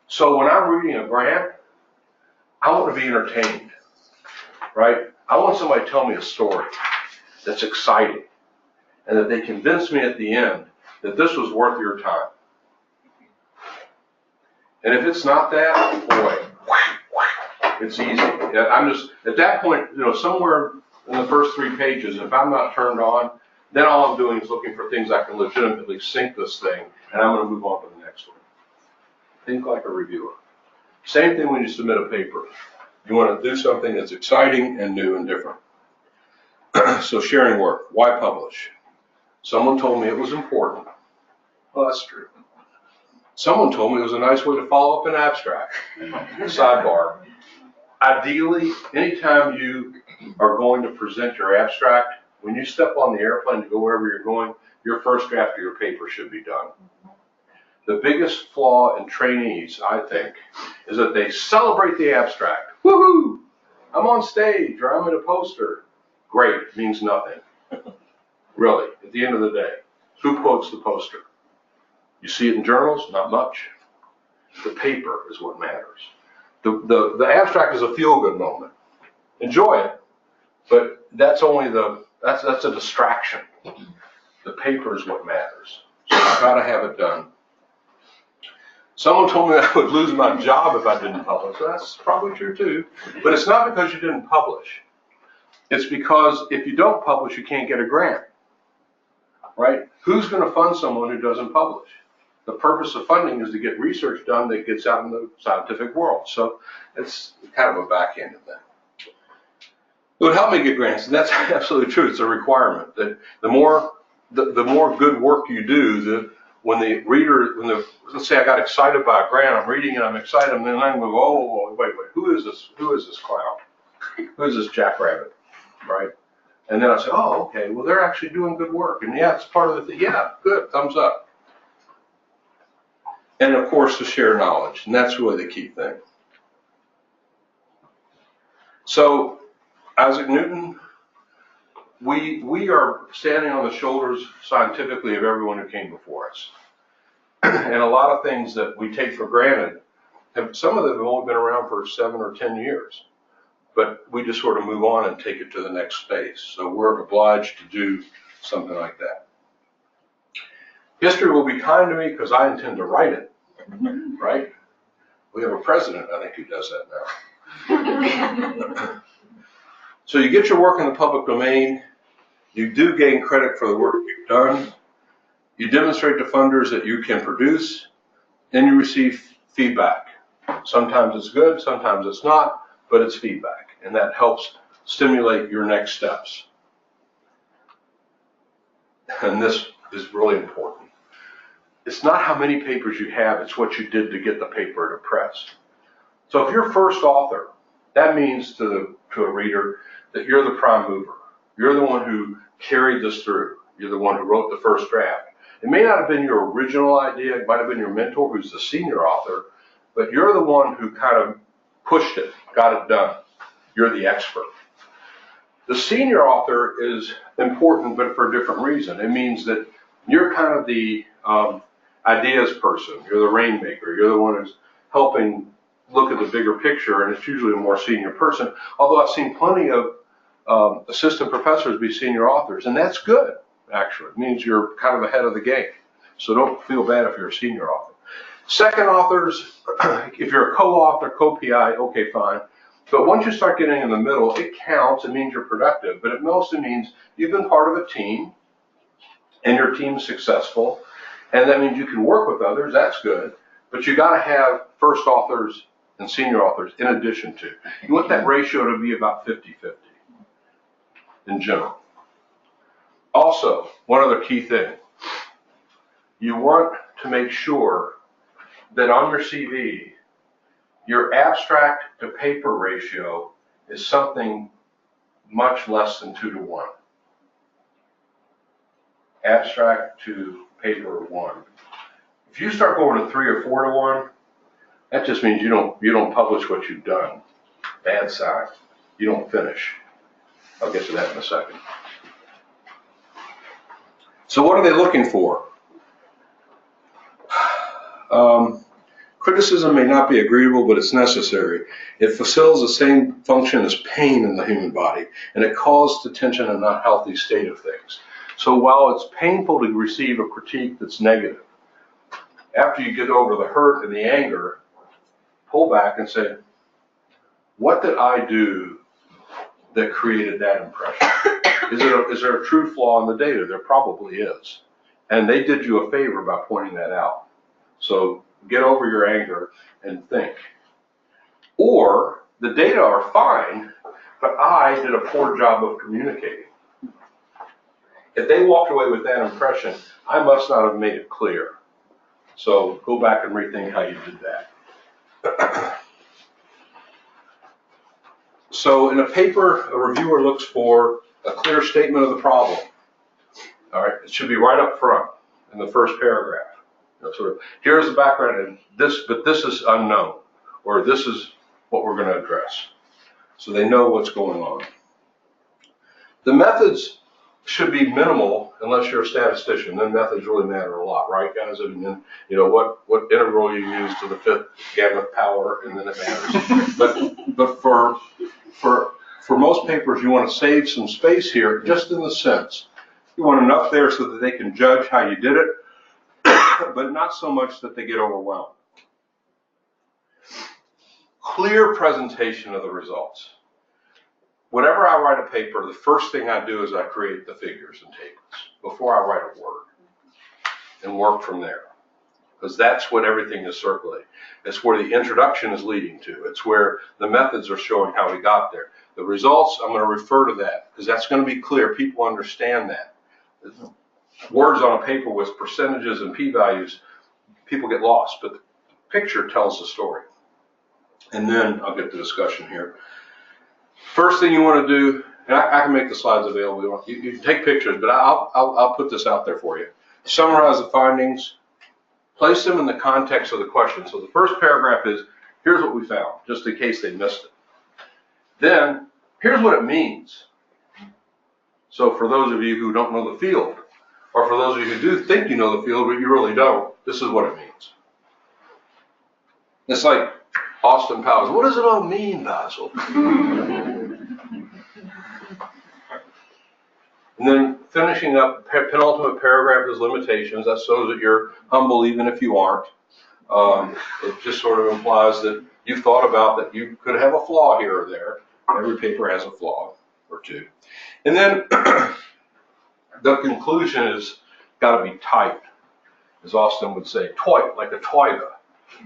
So when I'm reading a grant, I want to be entertained, right? I want somebody to tell me a story that's exciting and that they convince me at the end that this was worth your time. And if it's not that, boy, it's easy. I'm just, at that point, somewhere in the first 3 pages, if I'm not turned on, then all I'm doing is looking for things I can legitimately sync this thing, and I'm going to move on to the next one. Think like a reviewer. Same thing when you submit a paper. You want to do something that's exciting and new and different. So sharing work. Why publish? Someone told me it was important. Well, that's true. Someone told me it was a nice way to follow up an abstract. Sidebar. Ideally, anytime you are going to present your abstract, when you step on the airplane to go wherever you're going, your first draft of your paper should be done. The biggest flaw in trainees, I think, is that they celebrate the abstract. Woohoo! I'm on stage or I'm in a poster. Great, means nothing. Really, at the end of the day, who quotes the poster? You see it in journals? Not much. The paper is what matters. The abstract is a feel-good moment. Enjoy it, but that's a distraction. The paper is what matters. So you've got to have it done. Someone told me I would lose my job if I didn't publish. That's probably true too. But it's not because you didn't publish. It's because if you don't publish, you can't get a grant. Right? Who's going to fund someone who doesn't publish? The purpose of funding is to get research done that gets out in the scientific world. So it's kind of a backhanded thing. It would help me get grants, and that's absolutely true. It's a requirement that the more good work you do, let's say I got excited by a grant, I'm reading it, I'm excited, and then I'm going to go, oh, wait, who is this clown? Who is this jackrabbit, right? And then I say, oh, okay, well, they're actually doing good work. And yeah, it's part of the thing. Yeah, good, thumbs up. And of course, to share knowledge, and that's really the key thing. So, Isaac Newton, we are standing on the shoulders scientifically of everyone who came before us. And a lot of things that we take for granted, some of them have only been around for 7 or 10 years. But we just sort of move on and take it to the next space. So we're obliged to do something like that. History will be kind to me because I intend to write it, right? We have a president, I think, who does that now. So you get your work in the public domain. You do gain credit for the work you've done. You demonstrate to funders that you can produce, and you receive feedback. Sometimes it's good, sometimes it's not, but it's feedback, and that helps stimulate your next steps. And this is really important. It's not how many papers you have, it's what you did to get the paper to press. So if you're first author, that means to a reader that you're the prime mover. You're the one who carried this through. You're the one who wrote the first draft. It may not have been your original idea, it might have been your mentor who's the senior author, but you're the one who kind of pushed it, got it done. You're the expert. The senior author is important, but for a different reason. It means that you're kind of the ideas person. You're the rainmaker. You're the one who's helping look at the bigger picture, and it's usually a more senior person. Although I've seen plenty of assistant professors be senior authors, and that's good, actually. It means you're kind of ahead of the game. So don't feel bad if you're a senior author. Second authors, if you're a co-author, co-PI, okay, fine. But once you start getting in the middle, it counts. It means you're productive, but it mostly means you've been part of a team and your team's successful. And that means you can work with others. That's good. But you got to have first authors and senior authors in addition to. You want that ratio to be about 50-50 in general. Also, one other key thing. You want to make sure that on your CV, your abstract to paper ratio is something much less than 2-to-1. Abstract to paper 1. If you start going to 3 or 4-to-1, that just means you don't publish what you've done. Bad sign. You don't finish. I'll get to that in a second. So what are they looking for? Criticism may not be agreeable, but it's necessary. It fulfills the same function as pain in the human body, and it causes attention and not healthy state of things. So while it's painful to receive a critique that's negative, after you get over the hurt and the anger, pull back and say, what did I do that created that impression? Is there a true flaw in the data? There probably is. And they did you a favor by pointing that out. So get over your anger and think. Or the data are fine, but I did a poor job of communicating. If they walked away with that impression, I must not have made it clear. So go back and rethink how you did that. So in a paper, a reviewer looks for a clear statement of the problem. All right, it should be right up front in the first paragraph. Sort of, here's the background, and but this is unknown, or this is what we're going to address. So they know what's going on. The methods should be minimal unless you're a statistician. Then methods really matter a lot, right, guys? I mean, you know what integral you use to the 5th gamma power, and then it matters. but for most papers, you want to save some space here, just in the sense you want enough there so that they can judge how you did it, but not so much that they get overwhelmed. Clear presentation of the results. Whenever I write a paper, the first thing I do is I create the figures and tables before I write a word and work from there. Because that's what everything is circulating. It's where the introduction is leading to. It's where the methods are showing how we got there. The results, I'm going to refer to that because that's going to be clear. People understand that. Words on a paper with percentages and p-values, people get lost, but the picture tells the story. And then I'll get to discussion here. First thing you want to do, and I can make the slides available. You can take pictures, but I'll put this out there for you. Summarize the findings, place them in the context of the question. So the first paragraph is, here's what we found, just in case they missed it. Then, here's what it means. So for those of you who don't know the field, or for those of you who do think you know the field, but you really don't, this is what it means. It's like Austin Powers. What does it all mean, Basil? And then finishing up, penultimate paragraph is limitations. That shows that you're humble even if you aren't. It just sort of implies that you've thought about that you could have a flaw here or there. Every paper has a flaw or two. And then the conclusion is got to be tight, as Austin would say, toit, like a toiga.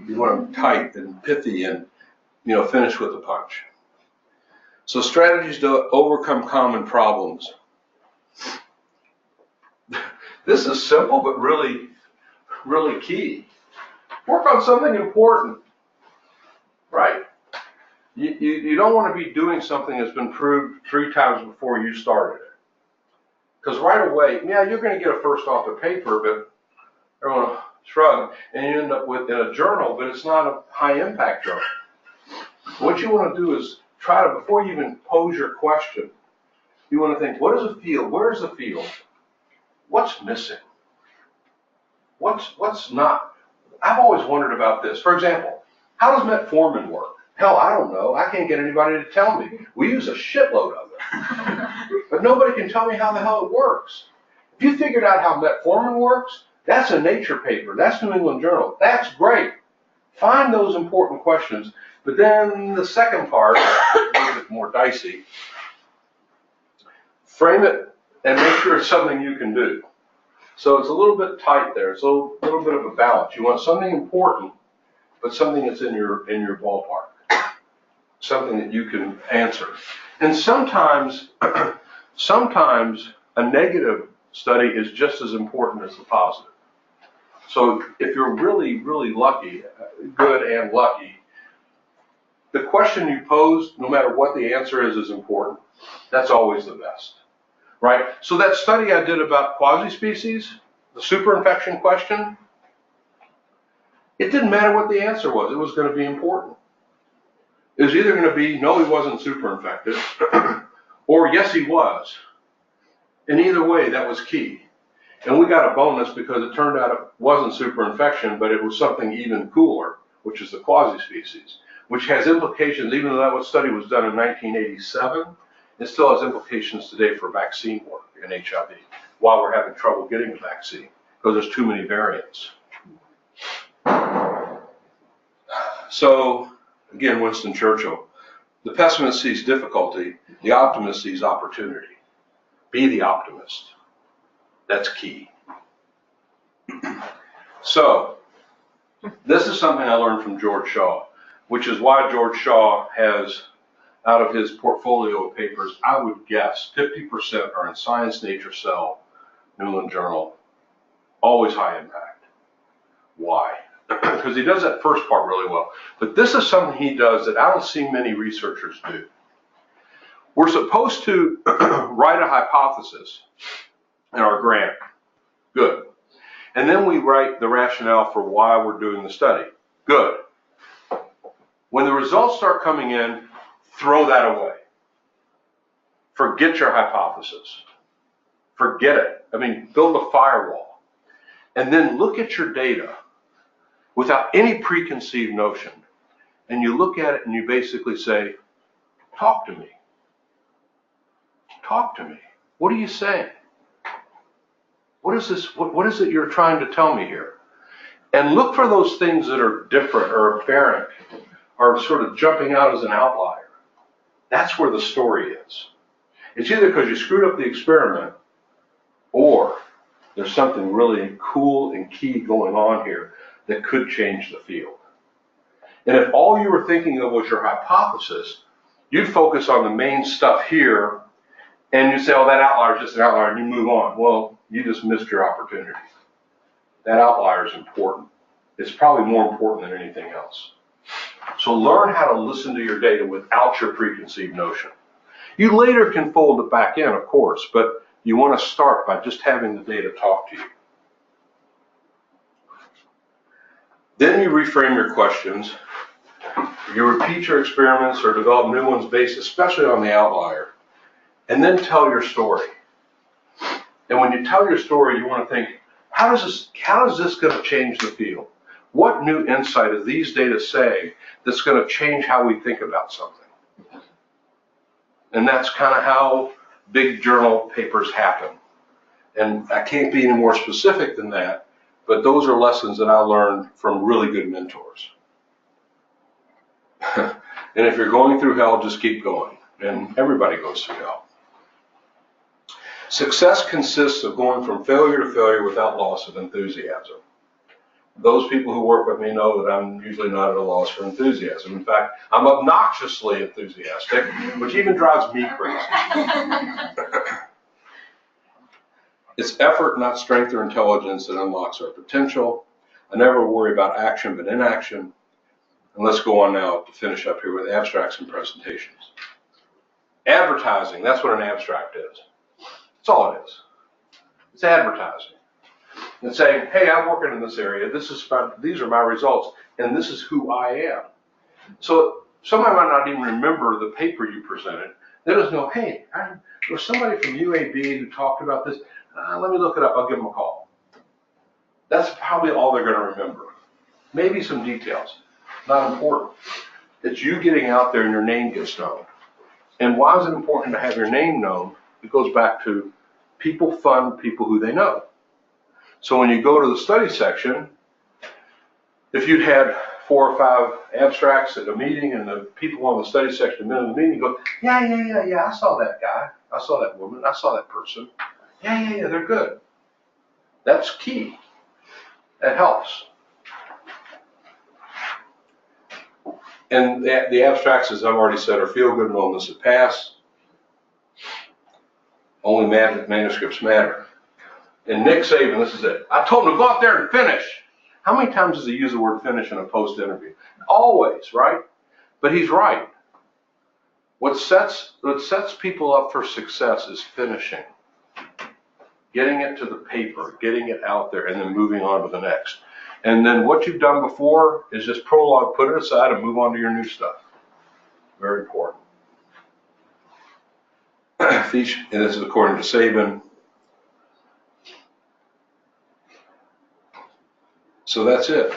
You want them tight and pithy and, finish with a punch. So strategies to overcome common problems. This is simple, but really, really key. Work on something important, right? You don't want to be doing something that's been proved 3 times before you started it. Because right away, yeah, you're going to get a first author paper, but everyone will shrug, and you end up with in a journal, but it's not a high impact journal. What you want to do is try to, before you even pose your question, you want to think, what is the field? Where's the field? What's missing? What's not? I've always wondered about this. For example, how does metformin work? Hell, I don't know. I can't get anybody to tell me. We use a shitload of it. But nobody can tell me how the hell it works. If you figured out how metformin works, that's a Nature paper. That's New England Journal. That's great. Find those important questions But then the second part, a little bit more dicey. Frame it and make sure it's something you can do. So it's a little bit tight there. It's a little bit of a balance. You want something important, but something that's in your ballpark. Something that you can answer. And sometimes a negative study is just as important as the positive. So if you're really, really lucky, good and lucky, the question you pose, no matter what the answer is important. That's always the best, right? So that study I did about quasi-species, the superinfection question, it didn't matter what the answer was. It was going to be important. It was either going to be, no, he wasn't superinfected, or yes, he was. And either way, that was key. And we got a bonus because it turned out it wasn't superinfection, but it was something even cooler, which is the quasi-species, which has implications, even though that study was done in 1987, it still has implications today for vaccine work in HIV, while we're having trouble getting a vaccine, because there's too many variants. So, again, Winston Churchill, the pessimist sees difficulty, the optimist sees opportunity. Be the optimist. That's key. So, this is something I learned from George Shaw, which is why George Shaw has, out of his portfolio of papers, I would guess 50% are in Science, Nature, Cell, New England Journal, always high impact. Why? Because he does that first part really well. But this is something he does that I don't see many researchers do. We're supposed to write a hypothesis in our grant. Good. And then we write the rationale for why we're doing the study. Good. When the results start coming in, throw that away. Forget your hypothesis. Forget it. I mean, build a firewall. And then look at your data without any preconceived notion. And you look at it and you basically say, talk to me. Talk to me. What are you saying? What is this? What is it you're trying to tell me here? And look for those things that are different or apparent or sort of jumping out as an outlier. That's where the story is. It's either because you screwed up the experiment or there's something really cool and key going on here that could change the field. And if all you were thinking of was your hypothesis, you'd focus on the main stuff here and you say, oh, that outlier is just an outlier, and you move on. Well, you just missed your opportunity. That outlier is important. It's probably more important than anything else. So learn how to listen to your data without your preconceived notion. You later can fold it back in, of course, but you want to start by just having the data talk to you. Then you reframe your questions. You repeat your experiments or develop new ones based especially on the outlier. And then tell your story. And when you tell your story, you want to think, how is this going to change the field? What new insight is these data saying that's going to change how we think about something? And that's kind of how big journal papers happen. And I can't be any more specific than that, but those are lessons that I learned from really good mentors. And if you're going through hell, just keep going. And everybody goes through hell. Success consists of going from failure to failure without loss of enthusiasm. Those people who work with me know that I'm usually not at a loss for enthusiasm. In fact, I'm obnoxiously enthusiastic, which even drives me crazy. It's effort, not strength or intelligence, that unlocks our potential. I never worry about action but inaction. And let's go on now to finish up here with abstracts and presentations. Advertising, that's what an abstract is. That's all it is. It's advertising. And saying, hey, I'm working in this area, these are my results, and this is who I am. So somebody might not even remember the paper you presented. They just know, hey, there was somebody from UAB who talked about this. Let me look it up, I'll give them a call. That's probably all they're going to remember. Maybe some details, not important. It's you getting out there and your name gets known. And why is it important to have your name known? It goes back to people fund people who they know. So when you go to the study section, if you'd had 4 or 5 abstracts at a meeting, and the people on the study section at the end of the meeting go, yeah, I saw that guy, I saw that woman, I saw that person. Yeah, they're good. That's key. That helps. And the abstracts, as I've already said, are feel-good moments that pass. Only manuscripts matter. And Nick Saban, this is it. I told him to go out there and finish. How many times does he use the word finish in a post-interview? Always, right? But he's right. What sets people up for success is finishing. Getting it to the paper, getting it out there, and then moving on to the next. And then what you've done before is just prologue, put it aside, and move on to your new stuff. Very important. And this is according to Saban. So that's it.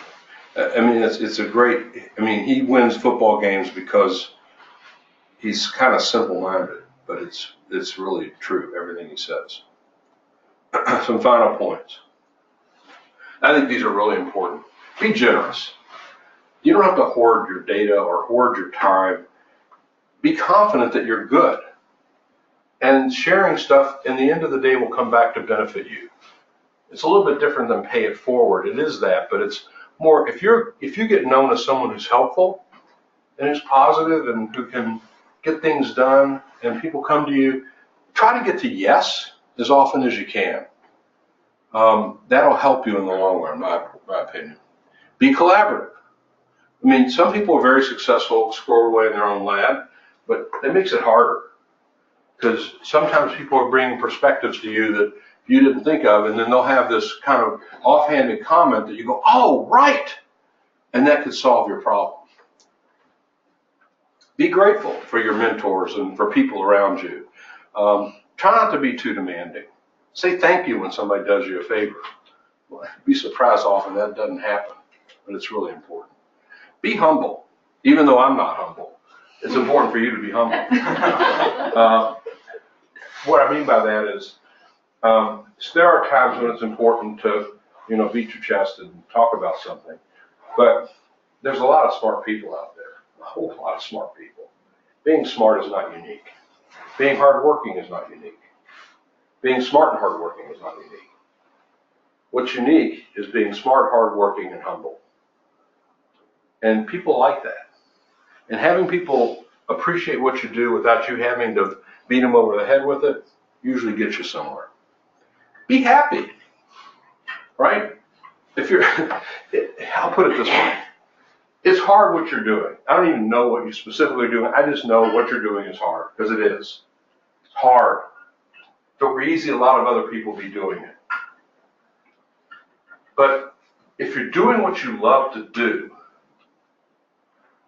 I mean, it's a great, he wins football games because he's kind of simple-minded, but it's really true, everything he says. Some final points. I think these are really important. Be generous. You don't have to hoard your data or hoard your time. Be confident that you're good. And sharing stuff, in the end of the day, will come back to benefit you. It's a little bit different than pay it forward. It is that, but it's more, if you get known as someone who's helpful and who's positive and who can get things done and people come to you, try to get to yes as often as you can. That'll help you in the long run, my opinion. Be collaborative. Some people are very successful, squirreled away in their own lab, but it makes it harder because sometimes people are bringing perspectives to you that you didn't think of, and then they'll have this kind of offhanded comment that you go, oh, right, and that could solve your problem. Be grateful for your mentors and for people around you. Try not to be too demanding. Say thank you when somebody does you a favor. Well, be surprised often that doesn't happen, but it's really important. Be humble, even though I'm not humble. It's important for you to be humble. What I mean by that is, there are times when it's important to, beat your chest and talk about something, but there's a lot of smart people out there, a whole lot of smart people. Being smart is not unique. Being hardworking is not unique. Being smart and hardworking is not unique. What's unique is being smart, hardworking, and humble. And people like that. And having people appreciate what you do without you having to beat them over the head with it usually gets you somewhere. Be happy, right? I'll put it this way. It's hard what you're doing. I don't even know what you're specifically doing. I just know what you're doing is hard, because it is. It's hard. If it were easy, a lot of other people would be doing it. But if you're doing what you love to do,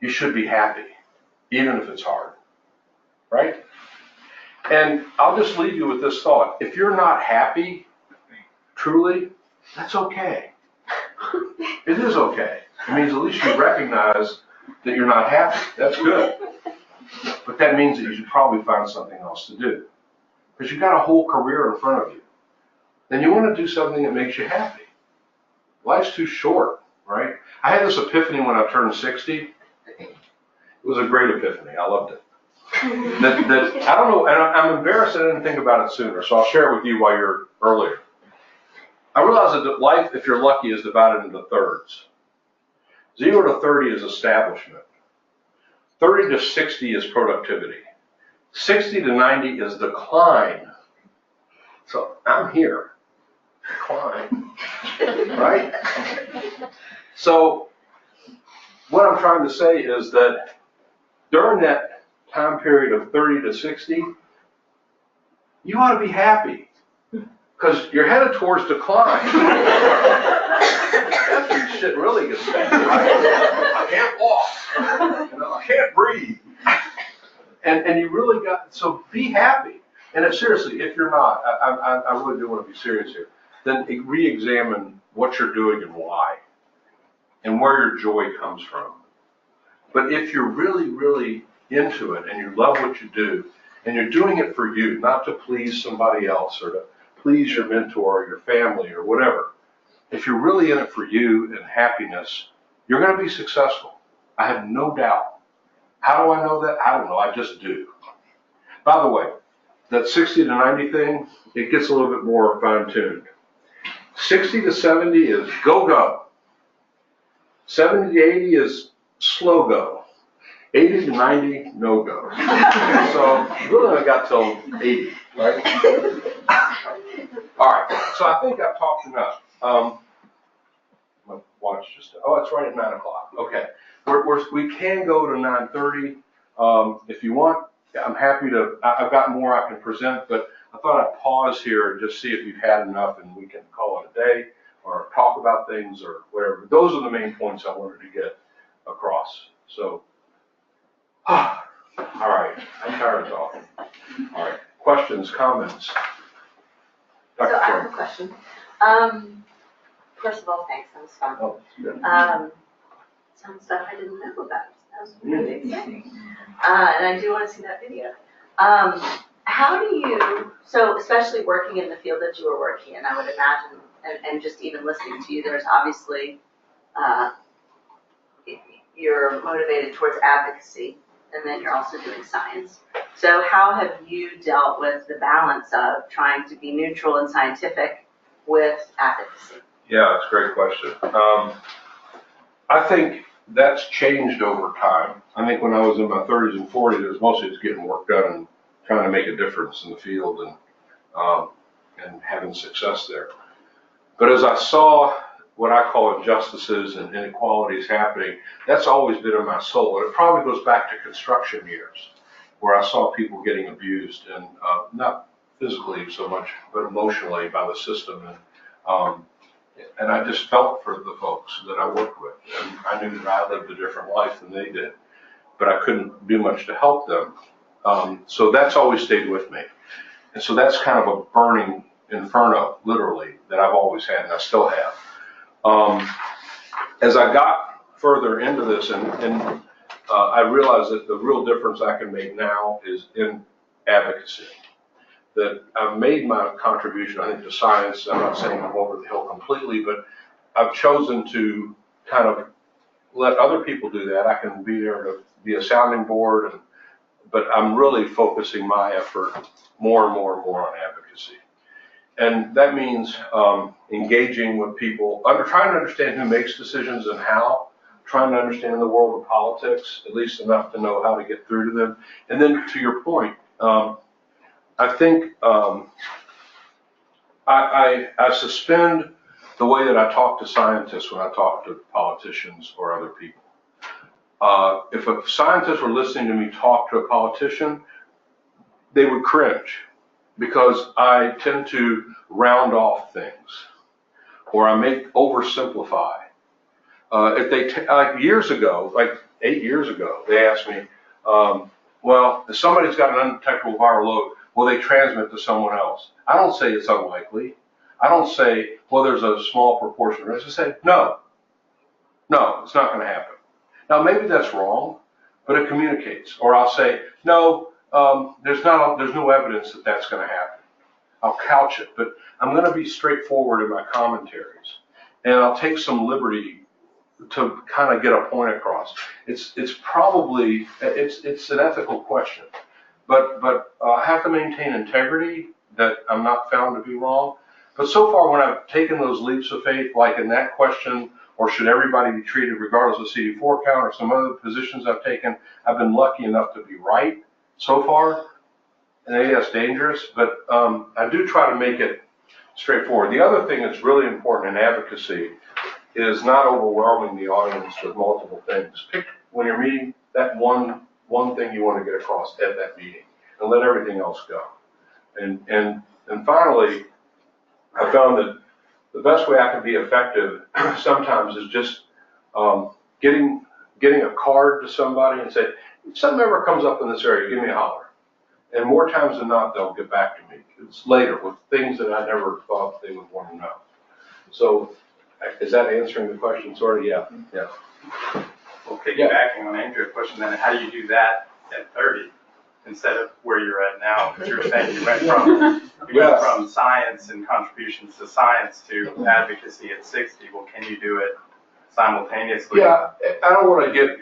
you should be happy, even if it's hard, right? And I'll just leave you with this thought. If you're not happy, truly, that's okay. It is okay. It means at least you recognize that you're not happy. That's good. But that means that you should probably find something else to do, because you've got a whole career in front of you. Then you want to do something that makes you happy. Life's too short, right? I had this epiphany when I turned 60. It was a great epiphany. I loved it. I don't know, and I'm embarrassed I didn't think about it sooner, so I'll share it with you while you're earlier. I realized that life, if you're lucky, is divided into thirds. 0 to 30 is establishment. 30 to 60 is productivity. 60 to 90 is decline. So I'm here. Decline. Right? So what I'm trying to say is that during that time period of 30 to 60, you ought to be happy, because you're headed towards decline. That's when shit really gets bad, right? I can't walk. I can't breathe. And you really got, so be happy. And seriously, if you're not, I really do want to be serious here, then re-examine what you're doing and why, and where your joy comes from. But if you're really, really into it and you love what you do, and you're doing it for you, not to please somebody else or to please your mentor or your family or whatever, if you're really in it for you and happiness, you're going to be successful. I have no doubt. How do I know that? I don't know. I just do. By the way, that 60 to 90 thing, it gets a little bit more fine-tuned. 60 to 70 is go-go. 70 to 80 is slow-go. 80 to 90, no-go. So really only got till 80, right? All right, so I think I've talked enough. My watch just, oh, it's right at 9 o'clock. Okay, we can go to 9:30 if you want. I'm happy to, I've got more I can present, but I thought I'd pause here and just see if you've had enough and we can call it a day or talk about things or whatever. Those are the main points I wanted to get across. So, all right, I'm tired of talking. All right, questions, comments? So Dr. I have Cherry. a question. First of all, thanks, that was fun. Oh, good. Some stuff I didn't know about. That was really exciting. And I do want to see that video. How do you, so especially working in the field that you were working in, I would imagine, and just even listening to you, there's obviously, you're motivated towards advocacy, and then you're also doing science. So how have you dealt with the balance of trying to be neutral and scientific with advocacy? Yeah, it's a great question. I think that's changed over time. I think when I was in my 30s and 40s, it was mostly just getting work done and trying to make a difference in the field and having success there. But as I saw what I call injustices and inequalities happening, that's always been in my soul. And it probably goes back to construction years, where I saw people getting abused, and not physically so much, but emotionally by the system. And I just felt for the folks that I worked with. And I knew that I lived a different life than they did, but I couldn't do much to help them. So that's always stayed with me. And so that's kind of a burning inferno, literally, that I've always had and I still have. As I got further into this and I realized that the real difference I can make now is in advocacy. That I've made my contribution, I think, to science. I'm not saying I'm over the hill completely, but I've chosen to kind of let other people do that. I can be there to be a sounding board, but I'm really focusing my effort more and more and more on advocacy. And that means engaging with people, trying to understand who makes decisions and how, trying to understand the world of politics, at least enough to know how to get through to them. And then to your point, I think I suspend the way that I talk to scientists when I talk to politicians or other people. If a scientist were listening to me talk to a politician, they would cringe because I tend to round off things or I make oversimplify. If they like years ago, like 8 years ago, they asked me, well, if somebody's got an undetectable viral load, will they transmit to someone else? I don't say it's unlikely. I don't say, well, there's a small proportion of risk. I say, no, it's not going to happen. Now, maybe that's wrong, but it communicates. Or I'll say, no, there's no evidence that that's going to happen. I'll couch it, but I'm going to be straightforward in my commentaries, and I'll take some liberty to kind of get a point across. It's probably it's an ethical question, but I have to maintain integrity that I'm not found to be wrong. But so far, when I've taken those leaps of faith, like in that question, or should everybody be treated regardless of CD4 count, or some other positions I've taken, I've been lucky enough to be right so far. And maybe that's dangerous, but I do try to make it straightforward. The other thing that's really important in advocacy is not overwhelming the audience with multiple things. Pick, when you're meeting, that one thing you want to get across at that meeting, and let everything else go. And finally, I found that the best way I can be effective sometimes is just getting a card to somebody and say, if something ever comes up in this area, give me a holler. And more times than not, they'll get back to me. It's later with things that I never thought they would want to know. So is that answering the question, sort of? Yeah. Well, piggybacking on Andrew's question, then how do you do that at 30 instead of where you're at now? Because you were saying you went from science and contributions to science to advocacy at 60. Well, can you do it simultaneously? Yeah, I don't want to get,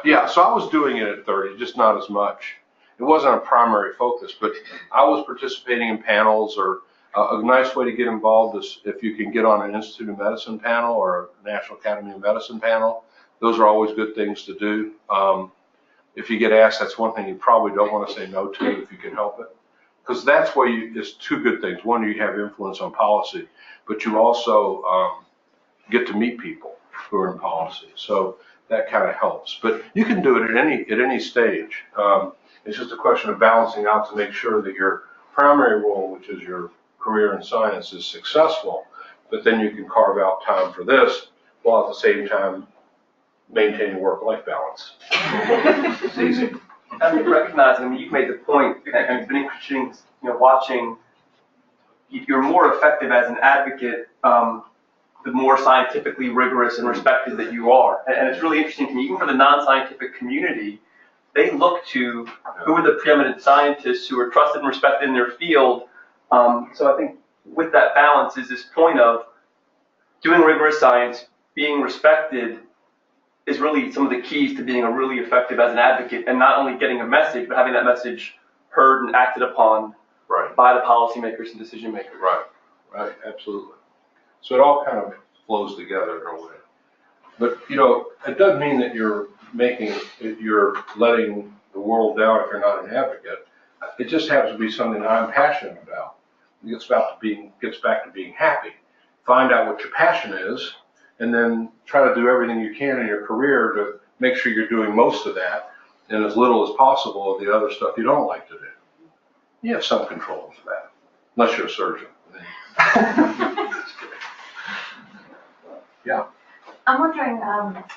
yeah, so I was doing it at 30, just not as much. It wasn't a primary focus, but I was participating in panels, or a nice way to get involved is if you can get on an Institute of Medicine panel or a National Academy of Medicine panel. Those are always good things to do. If you get asked, that's one thing you probably don't want to say no to if you can help it. Because that's where it's two good things. One, you have influence on policy, but you also get to meet people who are in policy. So that kind of helps. But you can do it at any stage. It's just a question of balancing out to make sure that your primary role, which is your career in science, is successful. But then you can carve out time for this while at the same time maintaining work-life balance. It's easy. I think recognizing, I mean, you've made the point, and it's been interesting, watching. You're more effective as an advocate the more scientifically rigorous and respected that you are. And it's really interesting to me, even for the non-scientific community, they look to who are the preeminent scientists who are trusted and respected in their field. So I think with that balance is this point of doing rigorous science, being respected, is really some of the keys to being a really effective as an advocate, and not only getting a message, but having that message heard and acted upon by the policymakers and decision makers. Right, absolutely. So it all kind of flows together in a way. But, it doesn't mean that you're letting the world down if you're not an advocate. It just happens to be something that I'm passionate about. It gets back to being happy. Find out what your passion is, and then try to do everything you can in your career to make sure you're doing most of that and as little as possible of the other stuff you don't like to do. You have some control over that, unless you're a surgeon. Yeah. I'm wondering,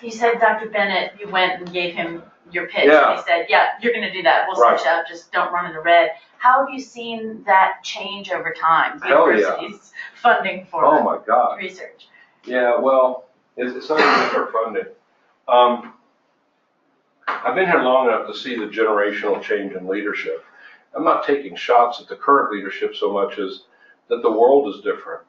you said Dr. Bennett, you went and gave him your pitch, Yeah. and he said, yeah, you're going to do that. We'll switch up, just don't run in the red. How have you seen that change over time? The Hell yeah. university's funding for Oh my God. research. Yeah, well, it's not even for funding. I've been here long enough to see the generational change in leadership. I'm not taking shots at the current leadership so much as that the world is different.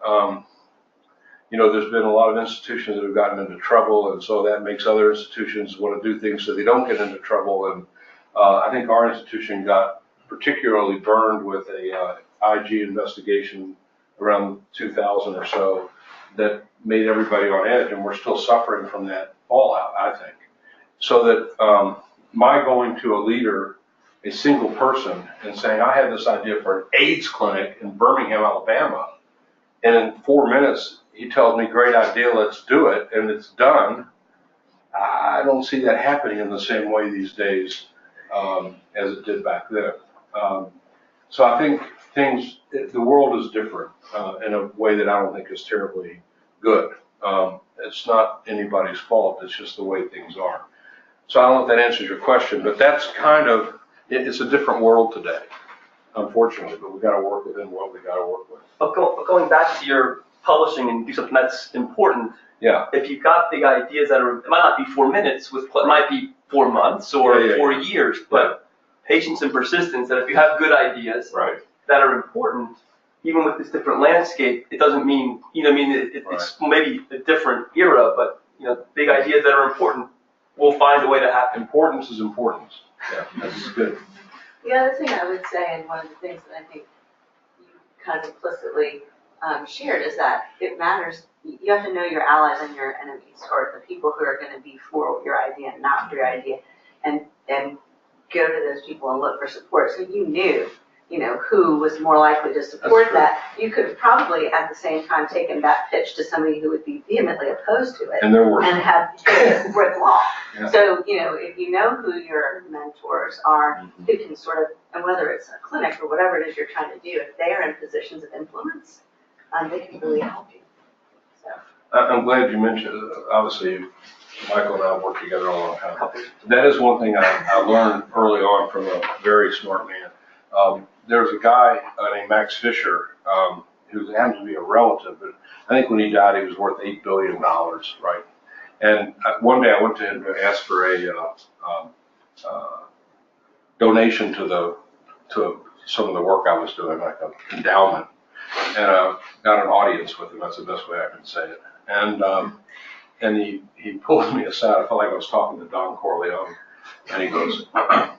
There's been a lot of institutions that have gotten into trouble, and so that makes other institutions want to do things so they don't get into trouble. And I think our institution got particularly burned with a IG investigation around 2000 or so that made everybody on edge, and we're still suffering from that fallout, I think. So that my going to a leader, a single person, and saying, I had this idea for an AIDS clinic in Birmingham, Alabama, and in 4 minutes, he tells me, great idea, let's do it, and it's done. I don't see that happening in the same way these days as it did back then. So I think the world is different in a way that I don't think is terribly good. It's not anybody's fault, it's just the way things are. So I don't know if that answers your question, but that's it's a different world today, unfortunately, but we've got to work within what we got to work with. But going back to your publishing and do something that's important. Yeah. If you've got big ideas it might not be 4 minutes, it might be 4 months or 4 years, but patience and persistence, that if you have good ideas that are important, even with this different landscape, it doesn't mean, it's maybe a different era, but, big ideas that are important will find a way to happen. Importance is importance. Yeah, that's good. The other thing I would say, and one of the things that I think you kind of implicitly shared, is that it matters. You have to know your allies and your enemies, or the people who are going to be for your idea and not for your idea, and go to those people and look for support. So you knew, who was more likely to support that. You could have probably at the same time taken that pitch to somebody who would be vehemently opposed to it and have hit a brick wall. Yeah. So, if you know who your mentors are, who can sort of, and whether it's a clinic or whatever it is you're trying to do, if they are in positions of influence, they can really help you. So. I'm glad you mentioned, obviously, Michael and I have worked together a long time. That is one thing I learned early on from a very smart man. There was a guy named Max Fisher who happened to be a relative, but I think when he died, he was worth $8 billion, right? And one day I went to him to ask for a donation to some of the work I was doing, like an endowment, and got an audience with him. That's the best way I can say it. And And he pulled me aside. I felt like I was talking to Don Corleone. And he goes, I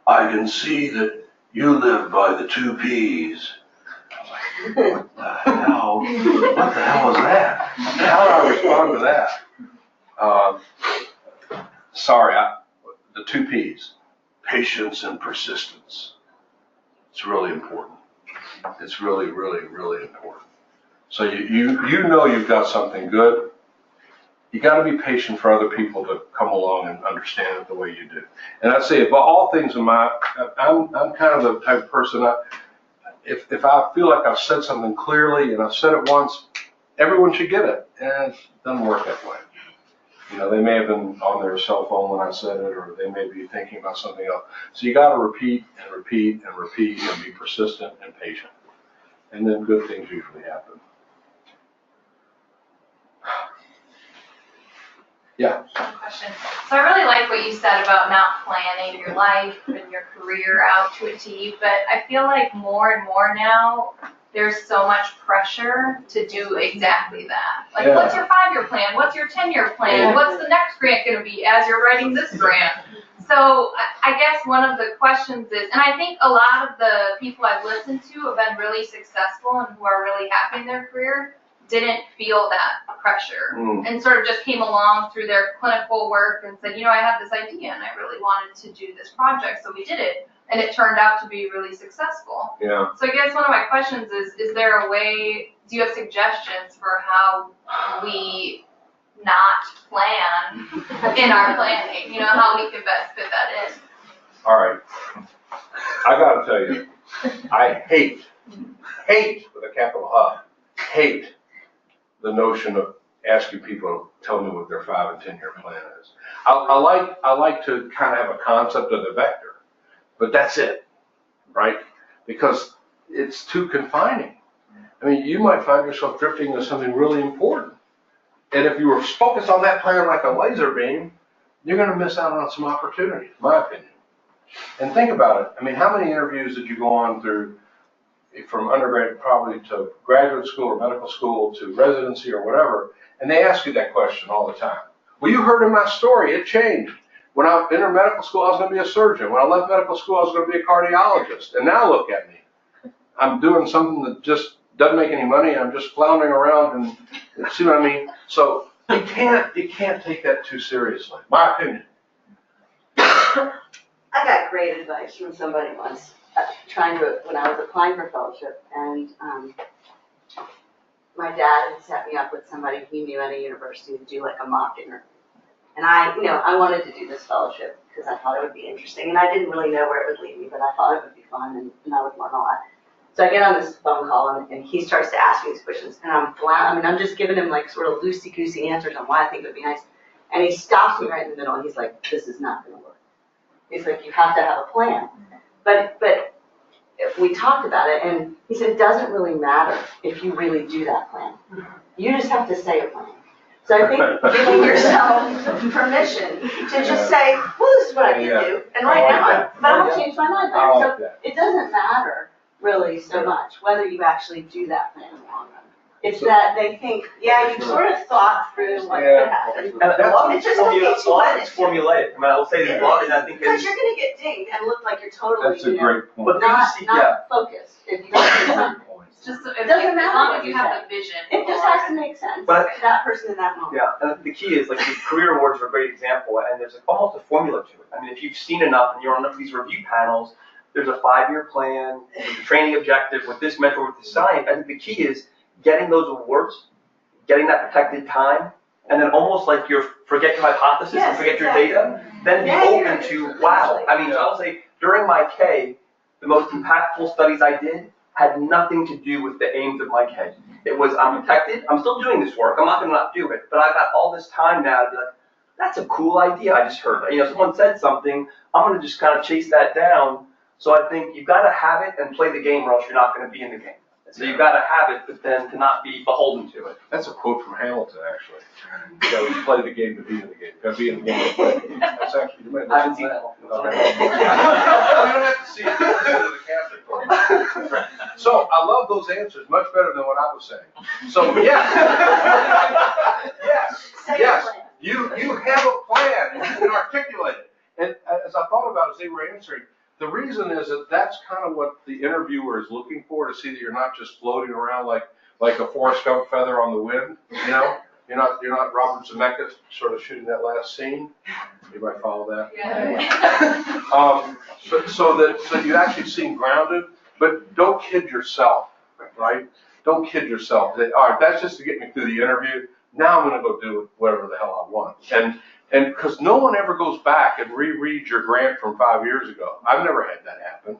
can see that you live by the 2 Ps. What the hell? What the hell is that? How do I respond to that? Sorry, the 2 Ps, patience and persistence. It's really important. It's really, really, really important. So you know you've got something good. You got to be patient for other people to come along and understand it the way you do. And I'd say, of all things in my, I'm kind of the type of person, if I feel like I've said something clearly and I've said it once, everyone should get it. And it doesn't work that way. You know, they may have been on their cell phone when I said it, or they may be thinking about something else. So you got to repeat and repeat and repeat and be persistent and patient. And then good things usually happen. Yeah. Question. So I really like what you said about not planning your life and your career out to a T, but I feel like more and more now, there's so much pressure to do exactly that. Like, what's your 5-year plan? What's your 10-year plan? What's the next grant going to be as you're writing this grant? So I guess one of the questions is, and I think a lot of the people I've listened to have been really successful and who are really happy in their career didn't feel that pressure and sort of just came along through their clinical work and said, you know, I have this idea and I really wanted to do this project, so we did it. And it turned out to be really successful. Yeah. So I guess one of my questions is there a way, do you have suggestions for how we not plan in our planning? You know, how we can best fit that in? All right. I got to tell you, I hate with a capital hate the notion of asking people to tell me what their 5 and 10-year plan is. I like to kind of have a concept of the vector, but that's it, right? Because it's too confining. I mean, you might find yourself drifting into something really important. And if you were focused on that plan like a laser beam, you're going to miss out on some opportunities, in my opinion. And think about it. I mean, how many interviews did you go on through from undergrad probably to graduate school or medical school to residency or whatever, and they ask you that question all the time. Well, you heard in my story, it changed. When I entered medical school, I was going to be a surgeon. When I left medical school, I was going to be a cardiologist. And now look at me. I'm doing something that just doesn't make any money. I'm just floundering around and see what I mean? So you can't take that too seriously, my opinion. I got great advice from somebody once. When I was applying for fellowship, and my dad had set me up with somebody he knew at a university to do like a mock interview. And I wanted to do this fellowship because I thought it would be interesting, and I didn't really know where it would lead me, but I thought it would be fun and I would learn a lot. So I get on this phone call and he starts to ask me these questions, and I'm just giving him like sort of loosey-goosey answers on why I think it would be nice. And he stops me right in the middle and he's like, this is not going to work. He's like, you have to have a plan. But we talked about it, and he said, it doesn't really matter if you really do that plan. You just have to say a plan. So I think giving yourself permission to just say, well, this is what I can do, and right now, but I'll change my mind later. So it doesn't matter really so much whether you actually do that plan in the long run. It's that they think, yeah, you sort of thought through what could happen. And a lot of It's just gonna get too it's formulaic. I mean, I'll say that a lot, and I think because you're going to get dinged and look like you're totally, That's a great point. not focused. If you don't do something. It's just, It doesn't as matter long what as you you have say. the vision. It just has to make sense But- to that person in that moment. Yeah, and the key is, like, the career awards are a great example, and there's like almost a formula to it. I mean, if you've seen enough and you're on enough of these review panels, there's a 5-year plan, with a training objective, with this mentor, with this science. I think the key is getting those awards, getting that protected time, and then almost like you forget your hypothesis and forget your data, then be open to, wow. I mean, I'll say, during my K, the most impactful studies I did had nothing to do with the aims of my K. It was, I'm protected, I'm still doing this work, I'm not going to not do it, but I've got all this time now to be like, that's a cool idea I just heard. You know, someone said something, I'm going to just kind of chase that down. So I think you've got to have it and play the game, or else you're not going to be in the game. So you've got to have it, but then to not be beholden to it. That's a quote from Hamilton, actually. You got to play the game to be in the game. You got to be in the game to play the game. That's actually, you might I haven't seen that. that. Okay. You don't have to see it. Listen to the Catholic part. So I love those answers much better than what I was saying. So yeah, yeah. Yes, yes. You have a plan and you can articulate it. And as I thought about it as they were answering, the reason is that that's kind of what the interviewer is looking for, to see that you're not just floating around like a Forrest Gump feather on the wind, you know? You're not Robert Zemeckis sort of shooting that last scene. Anybody follow that? Yeah. So you actually seem grounded, but don't kid yourself, right? Don't kid yourself. All right, that's just to get me through the interview. Now I'm going to go do whatever the hell I want. And because no one ever goes back and rereads your grant from 5 years ago. I've never had that happen,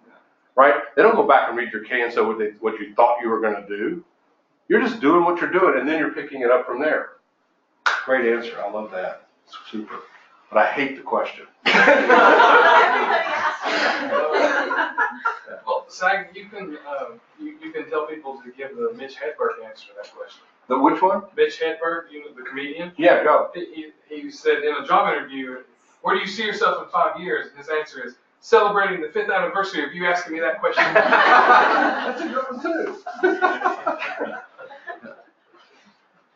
right? They don't go back and read your K and say what you thought you were going to do. You're just doing what you're doing, and then you're picking it up from there. Great answer. I love that. It's super. But I hate the question. Well, Sag, you can tell people to give the Mitch Hedberg answer to that question. The which one? Mitch Hedberg, the comedian. Yeah, go. He said in a job interview, where do you see yourself in 5 years? And his answer is, celebrating the 5th anniversary of you asking me that question. That's a good one too.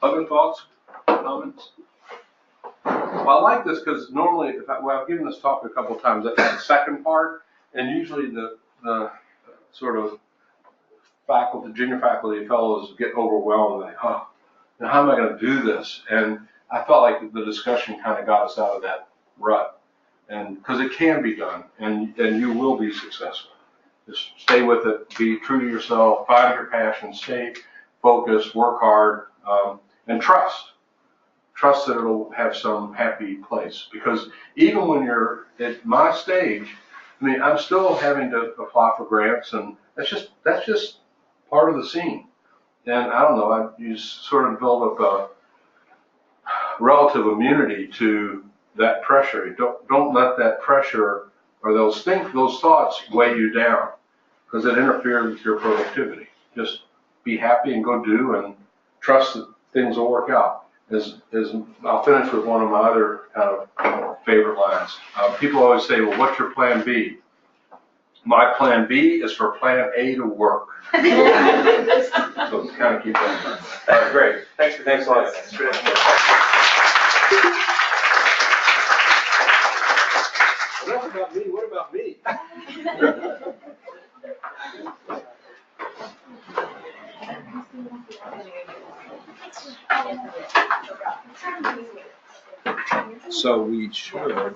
Other thoughts, comments? Well, I like this because normally, I've given this talk a couple of times, that's the second part, and usually the sort of faculty, junior faculty fellows get overwhelmed, like, oh, now how am I going to do this? And I felt like the discussion kind of got us out of that rut, and because it can be done, and you will be successful. Just stay with it, be true to yourself, find your passion, stay focused, work hard, and trust. Trust that it'll have some happy place. Because even when you're at my stage, I mean, I'm still having to apply for grants, and that's just part of the scene. And I don't know, you sort of build up a relative immunity to that pressure. Don't let that pressure or those thoughts weigh you down, because it interferes with your productivity. Just be happy and go do, and trust that things will work out. I'll finish with one of my other kind of favorite lines. People always say, well, what's your plan B? My plan B is for plan A to work. So kind of keep that in mind. All right, great. Thanks a lot. Enough about me, what about me? So we should.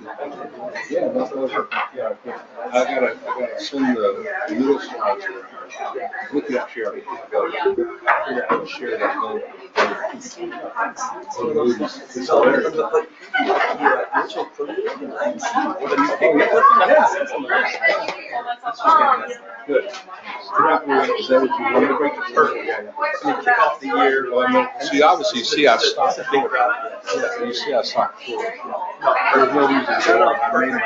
Yeah, that's over. Yeah, I gotta send the middle slides around. Look at that share. Figure out how to share that link. It's hilarious. Good. Is that what you wanted to break the perfect? Kick off the year. See, obviously, I stopped short. Yeah, you see, I stopped short. There's no reason to go on. I made my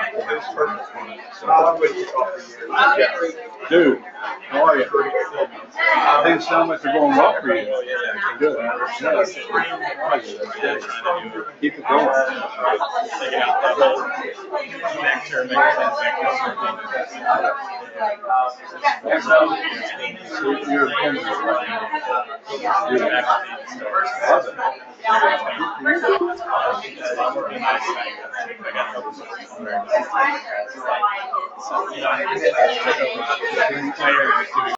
point. Dude, how are you? Things sound like they're going well for you. Good. Keep it going. You're